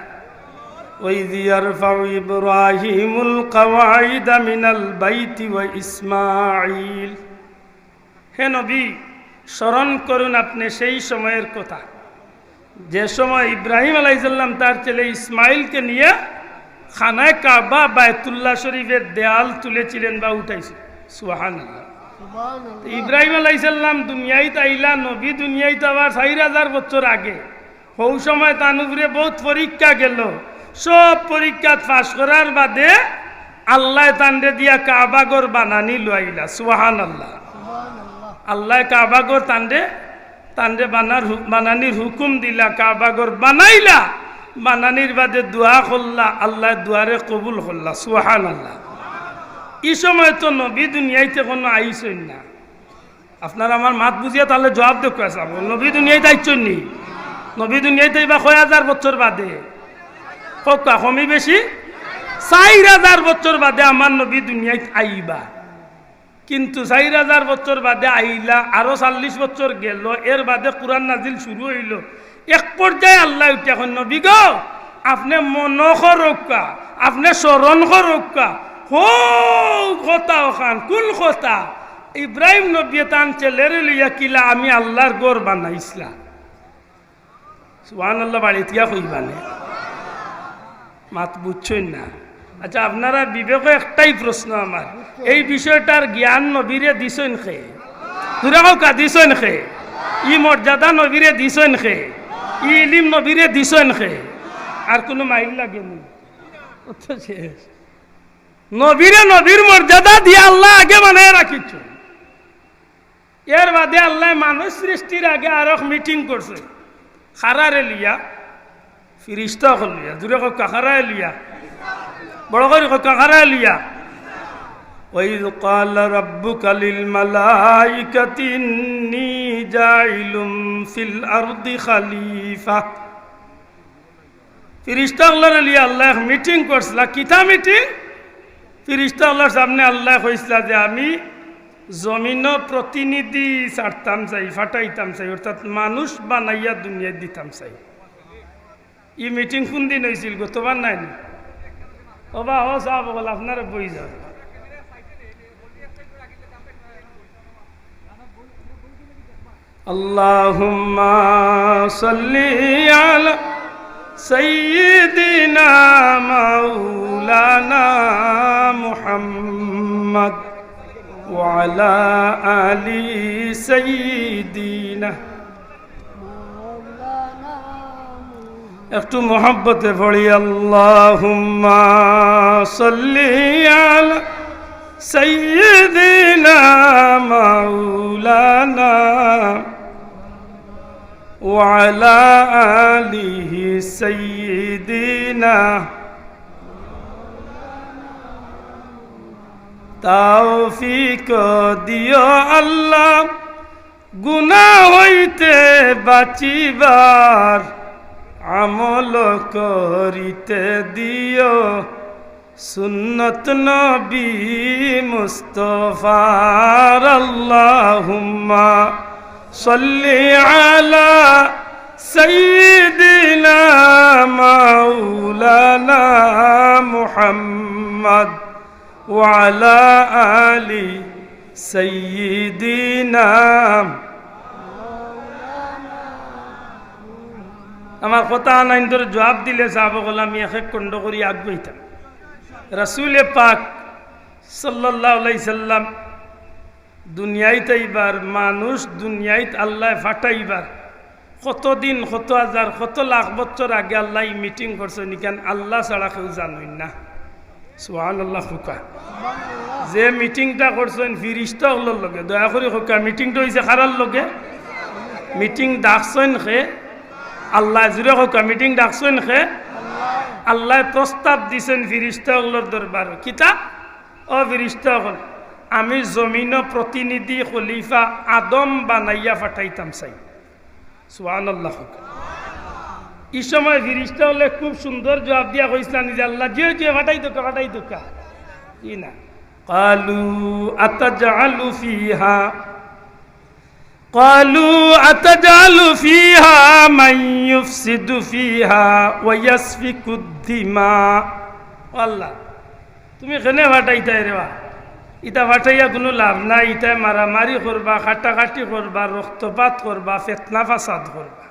A: ওয়াইয ইয়ারফাউ ইব্রাহিমুল কওয়াইদা মিনাল বাইতি ওয়া ইসমাঈল হে নবী স্মরণ করুন আপনি সেই সময়ের কথা যে সময় ইব্রাহিম আলাইহিস সালাম তার ছেলে ইসমাইলকে নিয়ে খানায় কাবা বায়তুল্লাহ শরীফের দেয়াল তুলেছিলেন বা উঠাইছিলেন সুবহানাল্লাহ ইব্রাহিম আলাইহিস সালাম দুনিয়াইতে আইলা নবী দুনিয়াইতে আবার 4000 বছর আগে ওই সময় তার উপরে বহুত পরীক্ষা গেল সব পরীক্ষা পাস করার বাদে আল্লাহ তান্ডে দিয়া কাবাগর বানানি লইলা সুবহানাল্লাহ আল্লাহ কাবাগর তান্ডে বানানির হুকুম দিলা কাবাগর বানাইলা বানানির বাদে দোয়া করলা আল্লাহ দুয়ারে কবুল করলা সুবহানাল্লাহ এই সময় তো নবী দুনিয়াইতে কোনো আইসই না আপনার আমার মাত বুঝিয়া তাহলে জবাব দেখো চাব নবী দুনিয়াইতে আইসই নি নবী দুনিয়াইতে বা 1000 বছর বাদে ককা কমি বেশি 4000 বছর বাদে আমার নবী দুনিয়াইতে আইবা কিন্তু 4000 বছর বাদে আইলা আরো 40 বছর গেল এর বাদে কোরআন নাজিল শুরু হইল এক পর্যায়ে আল্লাহ উঠে এখন নবী গো আপনি মন রক্ষা আপনি স্মরণ রক্ষা হো কথা ওখান কোন কথা ইব্রাহিম নবী তান ছেলের লইয়া কিলা আমি আল্লাহর ঘর বানাইছিলাম সুবহানাল্লাহ বাড়িতে গিয়া কইবানে মাত বুঝছেন না আচ্ছা আপনারা বিবেকে একটাই প্রশ্ন আমার এই বিষয়টার জ্ঞান নবীরে দিছেন খে তুরা কা দিছেন খে ই মর্যাদা নবীরে দিছেন খে ই ইলম নবীরে দিছেন খে আর কোনো মাইল লাগেনি তো শেষ নবীরে নবীর মর্যাদা দিয়ে আল্লাহ আগে বানায় রাখিছ এর বাদে আল্লাহ মানুষ সৃষ্টির আগে আর মিটিং করছে খারারে লিয়া ফিরিস্তা লিয়া দূরে কাখারায় লিয়া বড় করে কাখারায় লিয়া ওয়াইয ক্বালা রাব্বুকা লিল মালাইকাতি ইন্নী জাইলুম ফিল আরদি খলিফা ফিরিস্তা লিয়া আল্লাহ মিটিং করছিল কিতা মিটিং ফিরিস্তা আল্লাহর সামনে আল্লাহ কইসলা যে আমি জমিন প্রতিনিধি ছাড়তাম চাই ফাটাইতাম চাই অর্থাৎ মানুষ বানাইয়া দুনিয়ায় দিতাম চাই ই মিটিং কোন দিন হয়েছিল গতবার নাই ও বা ও সাহ বল আপনারা বই যান আল্লাহুম্মা সাল্লি আলা সাইয়্যিদিনা মাওলানা মুহাম্মদ ওয়া আলা আলি সাইয়্যিদিনা একটু মোহাব্বতে পড়ি আল্লাহুম্মা সাল্লি আলা সাইয়্যিদিনা মাওলানা ওয়া আলা আলিহি সাইয়্যিদিনা তৌফিক দিও আল্লাহ গুনাহ হইতে বাঁচিবার আমল করিতে দিও সুন্নত নবী মুস্তাফার আল্লাহুম্মা সাল্লি আলা সাইয়্যিদিনা মাওলানা মুহাম্মদ ওয়া আলা আলি সাইয়্যিদিনা আমার কথা নাই ধরে জবাব দিলে সাহাব বলে আমি এক এক খণ্ড করি আগ্রহিতাম রাসূলে পাক সাল্লাল্লাহু আলাইহি সাল্লাম দুনিয়াইতে আইবার মানুষ দুনিয়াইত আল্লাহ ফাটাইবার কতদিন কত হাজার কত লাখ বছর আগে আল্লাহ মিটিং করছেন কেন আল্লাহ ছাড়া কেউ জানেন না সুবহানাল্লাহ হুকা যে মিটিংটা করছেন ফিরিস্তা হলোর লগে দয়া করে হুকা মিটিংটা হয়েছে কারার লগে মিটিং ডাকছেন খে আল্লাহ জুড়ে হুকা মিটিং ডাকছেন খে আল্লাহ প্রস্তাব দিছেন ফিরিস্তা হলোর দরবার কিতা ও ফিরিস্তা হল আমি জমিন প্রতিনিধি খলিফা আদম বানাইয়া ফাটাইতাম চাই সুবহানাল্লাহ হুকা এই সময় ফিরিস্তা হলে খুব সুন্দর জবাব দিয়া কইছিলেন যে আল্লাহ যে যে ফাটাই দোকা ই না قالوا أتجعل فيها من يفسد فيها ويسفك الدماء والله তুমি এখানে ফাটাইতাই রেবা ইটা ফাটাইয়া কোনো লাভ নাই ইটা মারামারি করবা কাটাকাটি করবা রক্তপাত করবা ফিতনা ফাসাদ করবা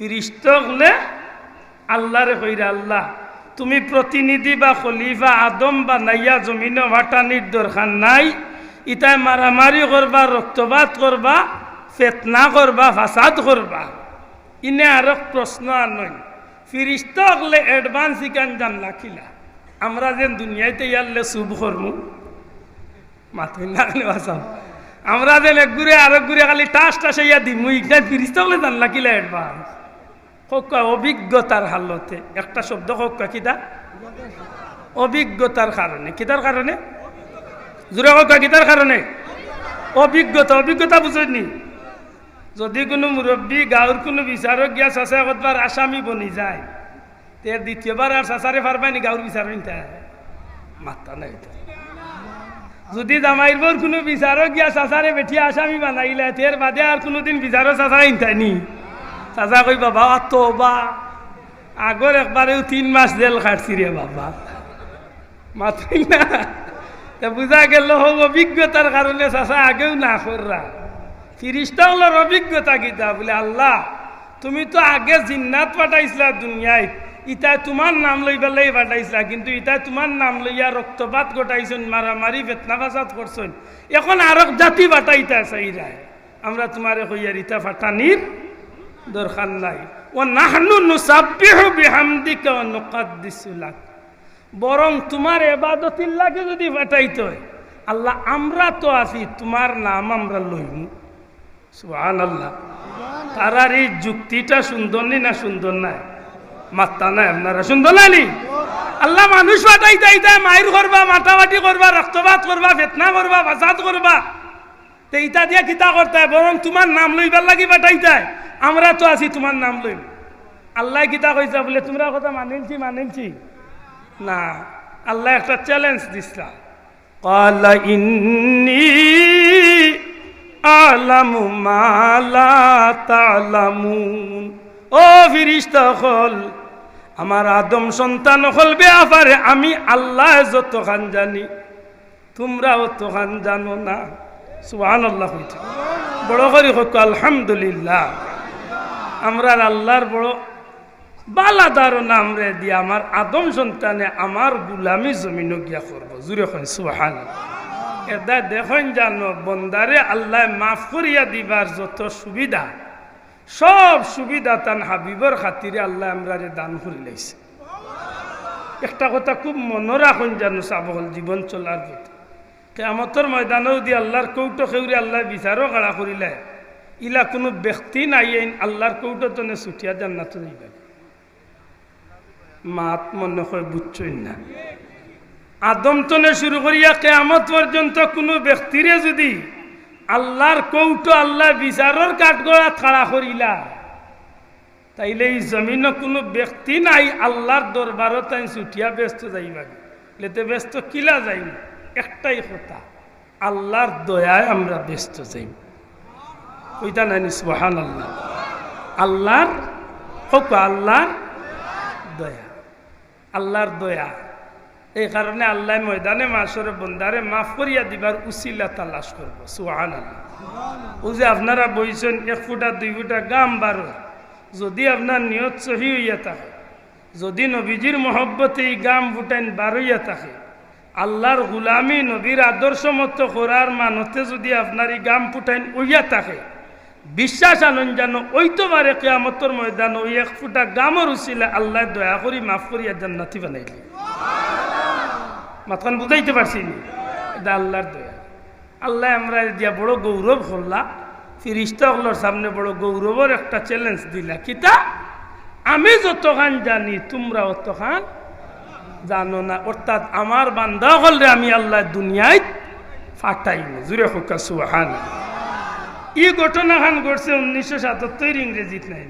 A: ফিরিস্তা হলে আল্লাহরে কইরা আল্লাহ তুমি প্রতিনিধি বা খলিফা আদম বা নাইয়া জমিনে ফাটানির দরকার নাই ইটাই মারামারি করবা রক্তপাত করবা ফিতনা করবা ফাসাদ করবা ইনে আর প্রশ্ন আনই ফিরিস্তা হলে অ্যাডভান্স ইকান জানলা খিলা আমরা যেন দুনিয়াতে ইয়ারলে শুভ করমু মাথা লাগলে বাসাও আমরা যেন এক ঘুরে আরেক ঘুরে খালি টাস টাসে ইয়া দিমু ইখান ফিরিস্তা হলে জানলা খিলা অ্যাডভান্স হোক অভিজ্ঞতার হালতে একটা শব্দ হোক কিতা অভিজ্ঞতার কারণে কিতার কারণে জোরে হোক কিতার কারণে অভিজ্ঞতা বুঝেননি যদি কোনো মুরব্বী গাঁর কোনো বিচারক গিয়া চাচা কতবার আসামি বনি যায় তে দ্বিতীয়বার আর চাচারে পারবানি গাঁর বিচার নিতে মাত্রা নাই যদি জামাইরবর কোনো বিচারক গিয়া চাচারে বেঠিয়া আসামি বানাইলে তের বাদে আর কোনোদিন বিচারক চাচা নিতানি চাচা কই বাবা তো বা আগর একবারেও 3 মাস জেল খাটছি রে বাবা মাত্রই না বুঝা গেল হোক অভিজ্ঞতার কারণে চাচা আগেও না কররা ফিরিস্তা হলোর অভিজ্ঞতা কিতা বলে আল্লাহ তুমি তো আগে জিন্নাত পাঠাইছিলা দুনিয়ায় ইটা তোমার নাম লই বেলাই পাঠাইছিলা কিন্তু ইটা তোমার নাম লইয়া রক্তপাত ঘটাইছেন মারামারি ফিতনা ফাসাদ করছেন এখন আরক জাতি পাঠাইতা চাইরায় আমরা তোমারে কইয়ার ইটা ফাটানির দরকার নাই ও নাহনু নুসাব্বিহু বিহামদিকা ওয়া নুকাদ্দিসু লাক বরং তোমার ইবাদতির লাগে যদি ফাটাইতে হয় আল্লাহ আমরা তো আছি তোমার নাম আমরা লইমু সুবহানাল্লাহ তারার এই যুক্তিটা সুন্দর না সুন্দর নাই মাত্তা নাই আপনারা সুন্দর নানি আল্লাহ মানুষ ফাটাইতে মাইর করবা মাটামাটি করবা রক্তপাত করবা ফিতনা করবা ফাসাদ করবা তে ইটা দিয়া কিতা করতে বরং তোমার নাম লইবার লাগি ফাটাইতে আমরা তো আছি তোমার নাম লইম আল্লাহ কিতা কইছা বলে তোমরা কথা মানিনছি না আল্লাহ একটা চ্যালেঞ্জ দিছলা ক্বালা ইন্নী আলামু মা লা তা'লামুন ও ফেরেশতা হল আমার আদম সন্তান হল ব্যাপারে আমি আল্লাহ যত খান জানি তোমরাও তো খান জানো না সুবহানাল্লাহ বড় করে হোক আলহামদুলিল্লাহ আমরা আল্লাহর বড় বালা ধারণা আমরা দিয়ে আমার আদম সন্তানে আমার গুলামি জমিন গিয়া করবো জুড়ে হয় সুবহানাল্লাহ এটা দেখেন জানো বন্দারে আল্লাহ মাফ করিয়া দিবার যত সুবিধা সব সুবিধা তান হাবিবর খাতিরে আল্লাহ আমরা দান করে লাইছে একটা কথা খুব মনে রাখুন জানো সাবহল জীবন চলার পথে কিয়ামতের ময়দানেও দিয়ে আল্লাহর কৌটো খেউরে আল্লাহ বিচারও কাড়া করিলে ইলা কোনো ব্যক্তি নাই আল্লাহর কৌটো তনে ছুটিয়া জান্নাত যাইবে মাত মনে হয় বুঝছই না আদম তনে শুরু করিয়া কিয়ামত পর্যন্ত কোনো ব্যক্তিরে যদি আল্লাহর কৌটো আল্লাহ বিচারর কাঠগড়া খাড়া করিলা তাইলে এই জমিন কোনো ব্যক্তি নাই আল্লাহর দরবারও তাই ছুটিয়া ব্যস্ত যাইবা লেতে ব্যস্ত কিলা যাই একটাই কথা আল্লাহর দয়ায় আমরা ব্যস্ত যাই ওইটা নাই সুবহানাল্লাহ আল্লাহর হোক আল্লাহর দয়া আল্লাহর দয়া এই কারণে আল্লাহ ময়দানে মাসরে বন্দারে মাফ করিয়া দিবার উসিলা তালাশ করবো সুবহানাল্লাহ ও যে আপনারা বইছেন 1 ফুটা 2 ফুটা গাম বারো যদি আপনার নিয়ত সহি হইয়া থাকে যদি নবীজির মহব্বতে এই গাম ফুটাইন বার হইয়া থাকে আল্লাহর গুলামি নবীর আদর্শ মতো করার মানতে যদি আপনার এই গাম ফুটাইন হইয়া থাকে বিশ্বাস আনন জানো ওই তো বারে কিয়ামতের ময়দান ওই 1 ফুটা গামর উসিলা আল্লাহ দয়া করি মাফ করিয়া জান্নাতি বানাইলি মাতখান বুঝাইতে পারছি নি এটা আল্লাহর দয়া আল্লাহ আমরা দিয়া বড় গৌরব করলা ফিরিস্তা হলোর সামনে বড় গৌরবের একটা চ্যালেঞ্জ দিলা কিতা আমি যতখান জানি তোমরা অতখান জানো না অর্থাৎ আমার বান্দা হলরে আমি আল্লাহ দুনিয়ায় ফাটাই না জুড়ে হোক সুবহানাল্লাহ এই ঘটনাখান ঘটছে 1977 ইংরেজিত নাই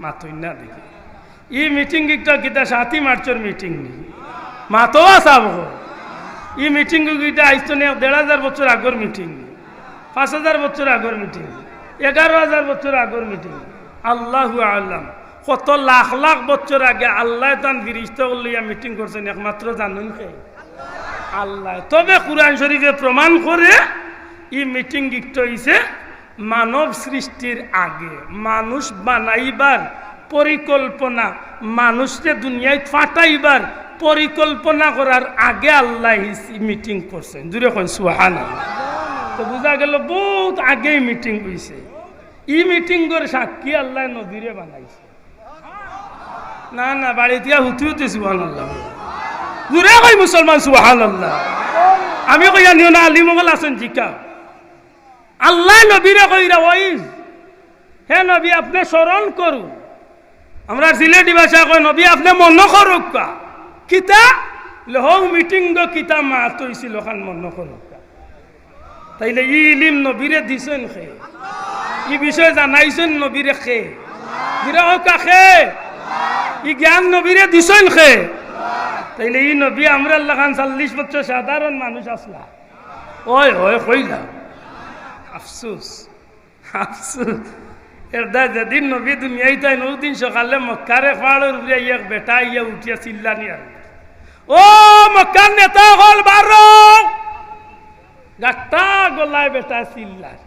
A: মাতই না দেখি এই মিটিং একটা কিতা 7 মার্চের মিটিং নি মাতো আসাব ই মিটিং গিটা আইতো না ১,৫০০ বছর আগর মিটিং, ৫,০০০ বছর আগর মিটিং, ১১,০০০ বছর আগর মিটিং। আল্লাহু আলাম কত লাখ লাখ বছর আগে আল্লাহ তান ফিরিস্তা লইয়া মিটিং করছেন একমাত্র জানুন কে আল্লাহ। তবে কুরআন শরীফে প্রমাণ করে ই মিটিং গিফট হইছে মানব সৃষ্টির আগে, মানুষ বানাইবার পরিকল্পনা, মানুষকে দুনিয়ায় ফাটাইবার পরিকল্পনা করার আগে আল্লাহ মিটিং করছেন। জুড়ে কোন সুবহানাল্লাহ। তো বুঝা গেল বহুত আগেই মিটিং হইছে। ই মিটিং করে সাক্ষী আল্লাহ নবীরে বানাইছে। না না বাড়িতে হুতি হুতি সুবহানাল্লাহ। জুড়ে কই মুসলমান সুবহানাল্লাহ। আমি কইয়া নিও না আলিমগল আছেন জিকা আল্লাহ নবীরে কইরা ওইস হে নবী আপনি স্মরণ করুন। আমরা সিলেটি ভাষা কই নবী আপনি মন করুক কা কিতা লহৌ মিটিং গো কিতা মা তৈছিল খান মন করুক কা। তাইলে ই ইলিম নবীরে দিছেন খে, ই বিষয় জানাইছেন নবীরে খে, দিরা কা খে, ই জ্ঞান নবীরে দিছেন খে। তাইলে ই নবী আমরা আল্লাহ খান ৪০ বছর সাধারণ মানুষ আসলা ওই ওই কইলা আফসোস আফসোস। এরদা যেদিন নবী দুনিয়ায় তাই নদিন সকালে মক্কারে পাহাড়ের উপরে এক বেটা ইয়া উঠিয়া চিল্লানি আর ও মক্কার নেতা হল বারো গাট্টা গলায় বেটা চিল্লার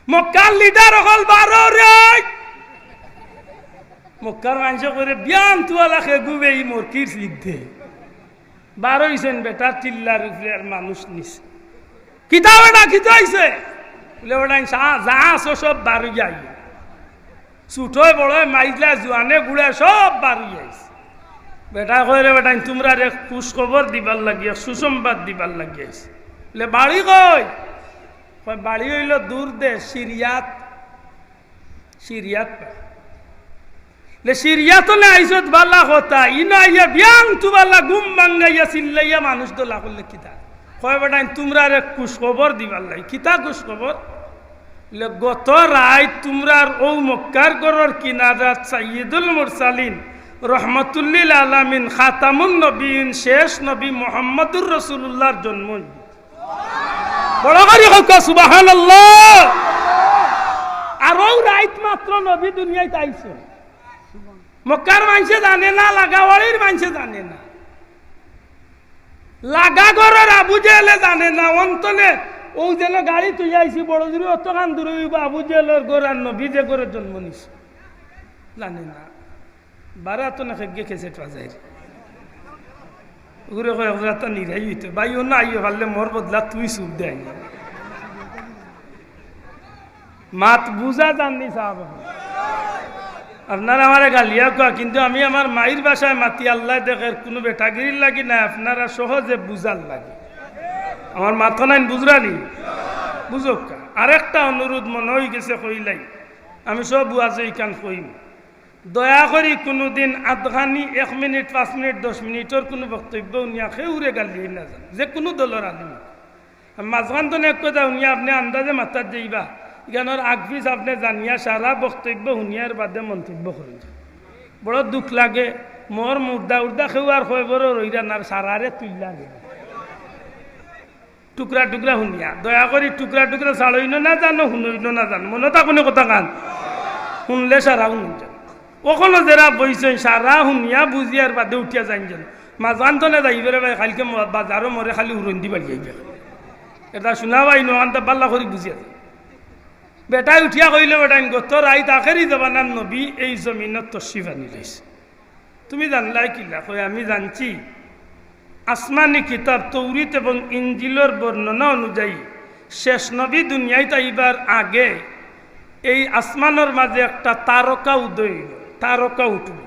A: মক্কার লিডার হল বারো রে। মক্কার মানুষ করে বিয়ান তুয়ালাকে গুবে ই মরকির সিদ্ধে বারো হইছেন বেটা চিল্লার উপরে আর মানুষ নিছে কিতা বেটা কিতা হইছে বলে বেটা যা আছো সব বারো যাই ছুটোয় বড় মাইজলা জোয়ানে গুড়ে সব বারো যাইছে। বেটা কইরে বেটা তোমরা রে খুশ খবর দিবার লাগিয়া সুসংবাদ দিবার লাগিয়েছে। বলে বাড়ি কই বাড়ি হইল দূর দেশ সিরিয়াত। সিরিয়াত সিরিয়াত আইসত বালা কথা ইনা আইয়া বিয়াং তুবালা গুম বাঙ্গাইয়া চিল্লাইয়া মানুষ দোলা করলে কিতা কয় বেটা তোমরা রে খুশ খবর দিবার লাগে কিতা খুশ খবর গত রায় তোমরার ও মক্কার গরর কিনারাত সাইয়্যিদুল মুরসালিন রহমাতুল্লিল আলামিন খাতামুন নবীন শেষ নবী মুহাম্মদুর রাসূলুল্লাহর জন্ম। বড় করে হোক সুবহানাল্লাহ। আর ও রাইত মাত্র নবী দুনিয়ায় আইছে। মক্কার মানুষে জানে না, লাগাওয়ালির মানুষে জানে না, লাগা গরর আবু জেলে জানে না। অন্তনে ও যেন গাড়ি তুই আইসি বড় দূরে অতখান দূরে আবু জেলের গোড়ার নবী যে করে জন্ম নিছে জানে না। বারা তো না খেগে খেছে যায় ওগুলো কয়েকটা নিরাই হইতো বাইও না আইও পারলে মোর বদলা তুই সুখ দেয় মাত বুঝা জাননি সাহাব। আপনারা আমারে গালিয়া কোয়া কিন্তু আমি আমার মায়ের বাসায় মাতি আল্লাহ দেখে কোনো বেটাগিরির লাগি না, আপনারা সহজে বুঝার লাগে। আমার মাথা নাই বুঝরানি বুঝক। আরেকটা অনুরোধ মনে হয়ে গেছে কইলাই আমি সব বুঝাছে ইকান কইম দয়া করি কোনোদিন আধখানি 1 মিনিট 5 মিনিট 10 মিনিটের কোনো বক্তব্য উনিয়া খেউরে গালিয়ে না যান যে কোনো দলের আলিম মাঝখান তো এক কথা উনিয়া আপনি আন্দাজে মাথার যাইবা জ্ঞানের আগফিস আপনি জানিয়া সারা বক্তব্য শুনিয়ার বাদে মন্তব্য করেন। বড় দুঃখ লাগে মোর মুর্দা উর্দা খেউয়ার হয় বড় রইরান আর সারারে তুইলা টুকরা টুকরা শুনিয়া দয়া করি টুকরা টুকরা ছাড়ইন না জানো শুনইন না জানো মনে তা কোনো কথা কান শুনলে সারা শুনুন যান ওখানে যারা বইছেন সারা শুনিয়া বুঝিয়ার বাদে উঠিয়া যাইন যেন মাঝান তো না যাইবে ভাই খালকে বাজারও মরে খালি উড়ন্দি বাড়ি যাইবে এটা শোনা পাই নহান্তা পাল্লা করে বুঝিয়া যায়। বেটাই উঠিয়া কইলে বেটাই গত রাইত আখেরি জবানার নবী এই জমিনত তশরিফ আনি লাইছে। তুমি জানলাই কিলা কই আমি জানছি আসমানি কিতাব তৌরিত এবং ইঞ্জিলের বর্ণনা অনুযায়ী শেষ নবী দুনিয়ায় তাইবার আগে এই আসমানের মাঝে একটা তারকা উদয় তারকা উঠল।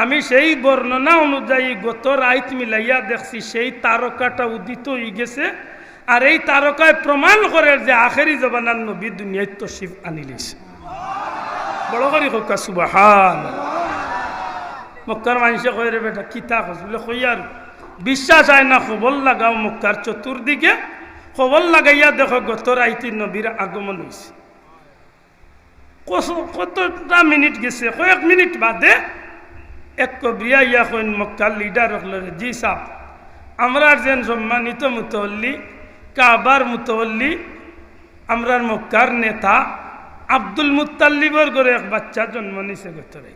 A: আমি সেই বর্ণনা অনুযায়ী গত রাইত মিলাইয়া দেখছি সেই তারকাটা উদিত হয়ে গেছে আর এই তারকায় প্রমাণ করে যে আখেরি জবানার নবী দুনিয়ায় তশরিফ আনিলেছে। বড় করে হোক সুবহানাল্লাহ। মক্কার মানুষে কয় রে বেটা কিতা কস বলে কই আর বিশ্বাস হয় না খবর লাগাও মক্কার চতুর্দিকে খবর লাগাইয়া দেখো গত রাইতে নবীর আগমন হয়েছে। কতটা মিনিট গেছে কয়েক মিনিট বাদে এক কবিয়া ইয়া কইন মক্কার লিডার হল জি সাহ আমরা যেন সম্মানিত মুতওয়াল্লি কাবার মুতওয়াল্লি আমরার মক্কার নেতা আব্দুল মুত্তালিবর করে এক বাচ্চা জন্ম নিছে গতরে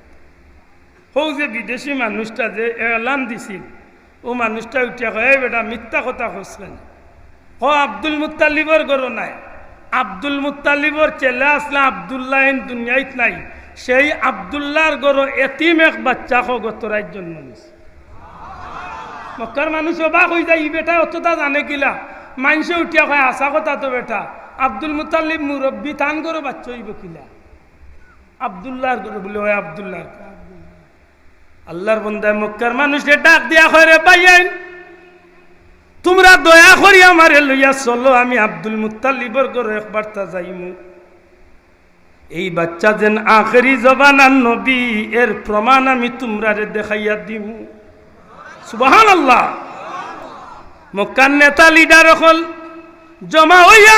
A: হৌ যে বিদেশি মানুষটা যে এলান দিছিল ও মানুষটা উঠিয়া কয় এই বেটা মিথ্যা কথা কইছেন ও আব্দুল মুত্তালিবর গরো নাই আব্দুল মুত্তালিবর ছেলে আসলে আব্দুল্লাহ দুনিয়াত নাই সেই আব্দুল্লাহর গরো এতিম এক বাচ্চা গতরাই জন্ম নিছে মক্কার মানুষ অবাক হয়ে যায় ই বেটা অতটা জানে কিলা মানুষে উঠিয়া কয় আসা কথা তো বেটা আব্দুল মুতাল্লিব মুরব্বী তান করো বাচ্চা হইব কিলা আব্দুল্লাহর করে বলে ওই আব্দুল্লাহর আল্লাহর বন্দায় মক্কার মানুষে ডাক দিয়া হয় রে ভাইয়াইন তোমরা দয়া করি আমারে লইয়া চলো আমি আব্দুল মুত্তালিবর করে একবার তা যাইমু এই বাচ্চা যেন আখেরি জবানার নবী এর প্রমাণ আমি তোমরারে দেখাইয়া দিমু সুবহানাল্লাহ। মক্কার নেতা লিডার হল জমা হইয়া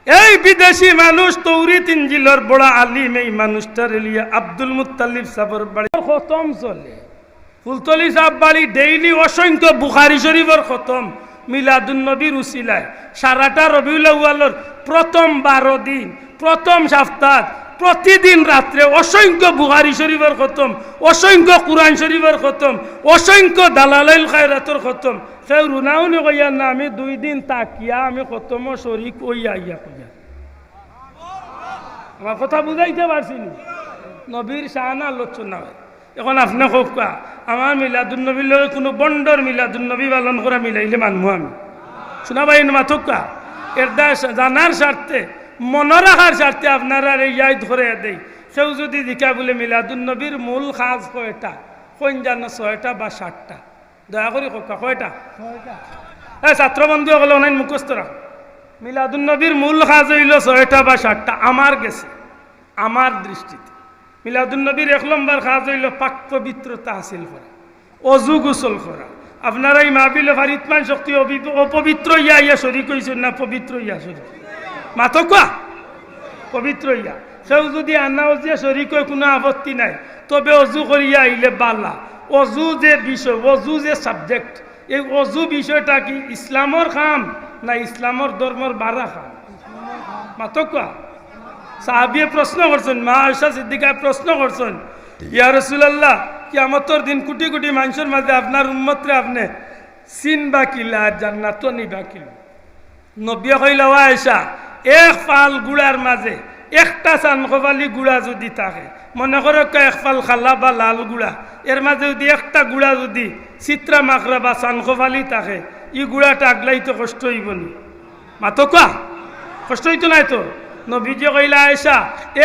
A: এই বিদেশি মানুষ তৌরিত ইনজিলের বড় আলিম এই মানুষটার লিয়া আব্দুল মুত্তালিব সাহেবের বাড়ি খতম চলে ফুলতলি সাহেব বাড়ি ডেইলি অসংখ্য বুখারী শরীফের খতম মিলাদুন নবীর উসিলায় সারাটা রবিউল আউয়ালের প্রথম 12 দিন প্রথম সপ্তাহ প্রতিদিন রাত্রে অসংখ্য বুখারী শরীফের খতম অসংখ্য কুরআন শরীফের খতম অসংখ্য দালালাইল খায়রাতের খতম সেই রুনাউনি কইয়া না আমি 2 দিন তাকিয়া আমি খতম শরীক কইয়া ইয়া কইয়া আমার কথা বুঝাইতে পারছি নি নবীর শাহানা আলোচনা হয় এখন আপনি কোকা আমার মিলাদুন নবীর লগে কোনো বন্ডর মিলাদুন নবী পালন করা মিলাইলে মানবো আমি শোনা ভাই মাথকা এর জানার স্বার্থে মনে রাখার স্বার্থে আপনারা ইয়াদ করে দেই সেও যদি দিকা বলে মিলাদুন নবীর মূল খাজ কয়টা কোন জানো 6টা বা 7টা দয়া করে কোকা কয়টা ছাত্র বন্ধু হলে অনেক মুখস্থ রাখ মিলাদুন নবীর মূল খাজ হইল 6টা বা 7টা আমার গেছে আমার দৃষ্টিতে মিলাদুন নবীর 1 নম্বর খাজ হইল পাক পবিত্রতা হাসিল করা অজু গোসল করা আপনারা এই মাহফিলে ফারিদমান শক্তি অপবিত্র ইয়া শরীক হইছেন না পবিত্র ইয়া শরীক মাতকা পবিত্র ইয়া সেও যদি আনা যে শরীক হয় কোনো আপত্তি নাই তবে অজু করিয়া আইলে বালা অজু যে বিষয় অজু যে সাবজেক্ট এই অজু বিষয়টা কি ইসলামর খাম না ইসলামর ধর্মর বারা খাম মাতকা সাহাবিয়ে প্রশ্ন করছেন মা আয়েশা সিদ্দিকা প্রশ্ন করছেন ইয়া রাসূলুল্লাহ কিয়ামতের দিন কোটি কোটি মানুষের মাঝে আপনার উম্মতরে আপনি সিন বা কিলা জান্নাত নিবা কিলা নবী কইলা আয়েশা এক ফাল গুড়ার মাঝে একটা চানকবালি গুড়া যদি থাকে মনে করো এক ফাল খালা বা লাল গুড়া এর মাঝে যদি একটা গুড়া যদি চিত্রা মাকড়া বা চানকবালি থাকে ই গুড়াটা আগলাইতে কষ্ট হইব নি মাতকা কষ্ট হইতো নাই তো নবীজি কইলা আয়েশা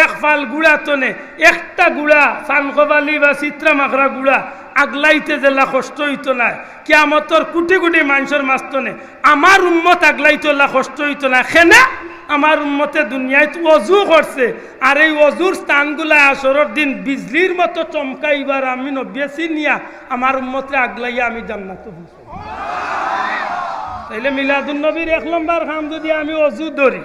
A: এক ফাল গুড়া তনে একটা গুড়া চানকবালি বা চিত্রা মাকড়া গুড়া আগলাইতে জেলা কষ্ট হইতো না কিয়ামতর কোটি কোটি মানুষের মাঝতনে আমার উম্মত আগলাইতে কষ্ট হইতো না খেনা আমার উম্মতে দুনিয়ায় অজু করছে আর এই অজুর স্থানগুলা আসরের দিন বিজলির মতো চমকাইবার আমি নব্বেছি নিয়া আমার উম্মতে আগলাইয়া আমি জান্নাতে পৌঁছাবো তাইলে মিলাদুন নবীর 1 নম্বর খাম যদি আমি অজু ধরি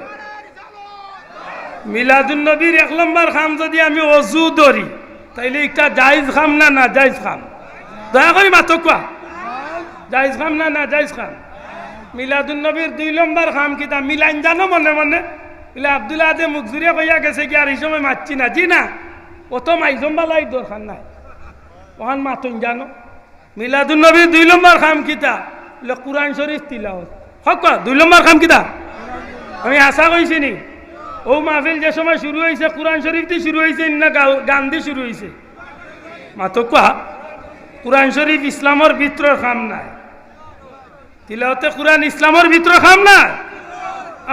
A: মিলাদুন নবীর 1 নম্বর খাম যদি আমি অজু ধরি তাইলে এটা জায়েজ খাম না না জায়েজ খাম দয়া করে মাতকা জায়েজ খাম না না জায়েজ খাম মিলাদুন নবীর 2 নম্বর খাম কিতা মিলাইন জানো মনে মনে বলে আব্দুল আদে মুখজুরিয়া কইয়া গেছে কি আর এই সময় মারছি না জি না অত মাইজম বালাই দরকার নাই ওখান মাতুন জানো মিলাদুন নবীর 2 নম্বর খাম কিতা বলে কুরআন শরীফ তিলাওয়াত হক 2 নম্বর খাম কিতা আমি আশা কইছি নি ও মাহফিল যে সময় শুরু হয়েছে কুরআন শরীফ দিয়ে শুরু হয়েছে না গান দিয়ে শুরু হয়েছে মাতকা কুরআন শরীফ ইসলামের ভিতরের খাম নাই তিলাওয়াতে কুরআন ইসলামের ভিতর খাম না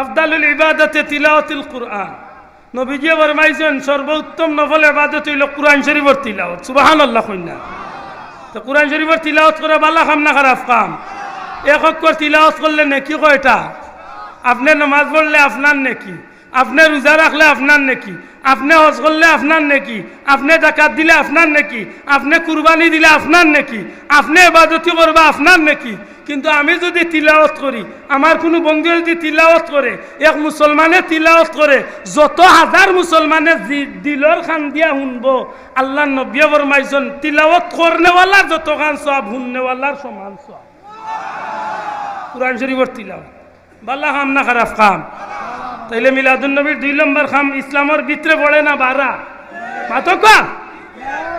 A: আফদালুল ইবাদতে তিলাওয়াতুল কুরআন নবীজি ফরমাইছেন সর্বোত্তম নফল ইবাদত হইল কুরআন শরীফের তিলাওয়াত সুবহানাল্লাহ কইনা তো কুরআন শরীফের তিলাওয়াত করা ভালো কাম না খারাপ কাম এক অক্ষর তিলাওয়াত করলে নেকি কয়টা আপনি নামাজ পড়লে আপনার নেকি আপনি রোজা রাখলে আপনার নেকি আপনি হজ করলে আপনার নেকি আপনি যাকাত দিলে আপনার নেকি আপনি কুরবানি দিলে আপনার নেকি আপনি ইবাদত করবা আপনার নেকি কিন্তু আমি যদি তিলাওয়াত করি আমার কোনো বন্ধু যদি তিলাওয়াত করে এক মুসলমানে তিলাওয়াত করে যত হাজার মুসলমানে দিলর খান দিয়া শুনবো আল্লাহ নবী ফরমাইছেন তিলাওয়াত করনেওয়ালার যত খান সওয়াব শুননেওয়ালার সমান সওয়াব কুরআন শরীফর তিলাওয়াত বালা খাম না খারাপ খাম তাইলে মিলাদুন নবীর 2 নম্বর খাম ইসলামের ভিতরে পড়ে না বারা মাতকা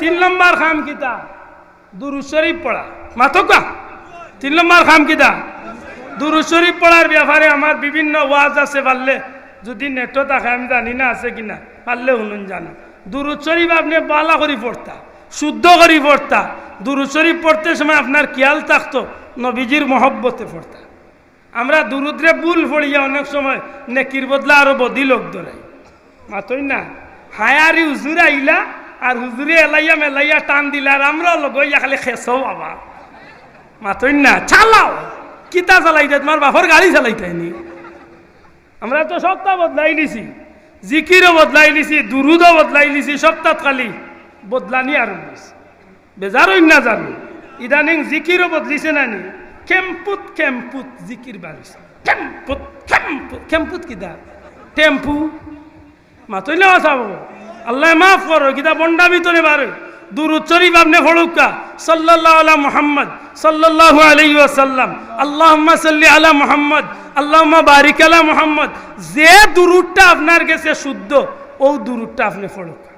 A: 3 নম্বর খাম কিতা দুরূদ শরীফ পড়া মাতকা 3 নম্বর খাম কিতা দুরূদ শরীফ পড়ার ব্যাপারে আমার বিভিন্ন ওয়াজ আছে পারলে যদি নেটও থাকে আমি জানি না আছে কিনা পারলে শুনুন জানা দুরূদ শরীফ আপনি বালা করে পড়তা শুদ্ধ করে পড়তা দুরূদ শরীফ পড়তে সময় আপনার খেয়াল থাকতো নবীজির মহব্বতে পড়তা আমরা দুরুদ্রে ভুল পড়িয়া অনেক সময় নেকির বদলা আরো বদি লোক ধরাই মাতই না হায়ারি হুজুর আইলা আর হুজুরে এলাইয়া মেলাইয়া টান দিলা আর আমরা লগইয়া খালি খেসো বাবা মাতই না চালাও কিতা চালাইতে তোমার বাপর গাড়ি চালাইতেনি আমরা তো সপ্তাহ বদলাই নিছি জিকিরও বদলাই নিছি দুরুদও বদলাই নিছি সপ্তাহ খালি বদলানি আর বেজার না জানো ইদানিং জিকিরও বদলিছে না নি কেম্পুত কেম্পুত জিকির বাড়িছে কেম্পুত কেম্পুত কেম্পুত কিদা টেম্পু মাতই না চাব আল্লাহ মাফ করো কিতা বন্ডা ভিতরে বারে দুরূদ শরীফ আপনি পড়ুকা সাল্লাল্লাহু আলা মুহাম্মদ সাল্লাল্লাহু আলাইহি ওয়াসাল্লাম আল্লাহুম্মা সাল্লি আলা মুহাম্মদ আল্লাহুম্মা বারিক আলা মুহাম্মদ যে দুরূদটা আপনার কাছে শুদ্ধ ও দুরূদটা আপনি পড়ুকা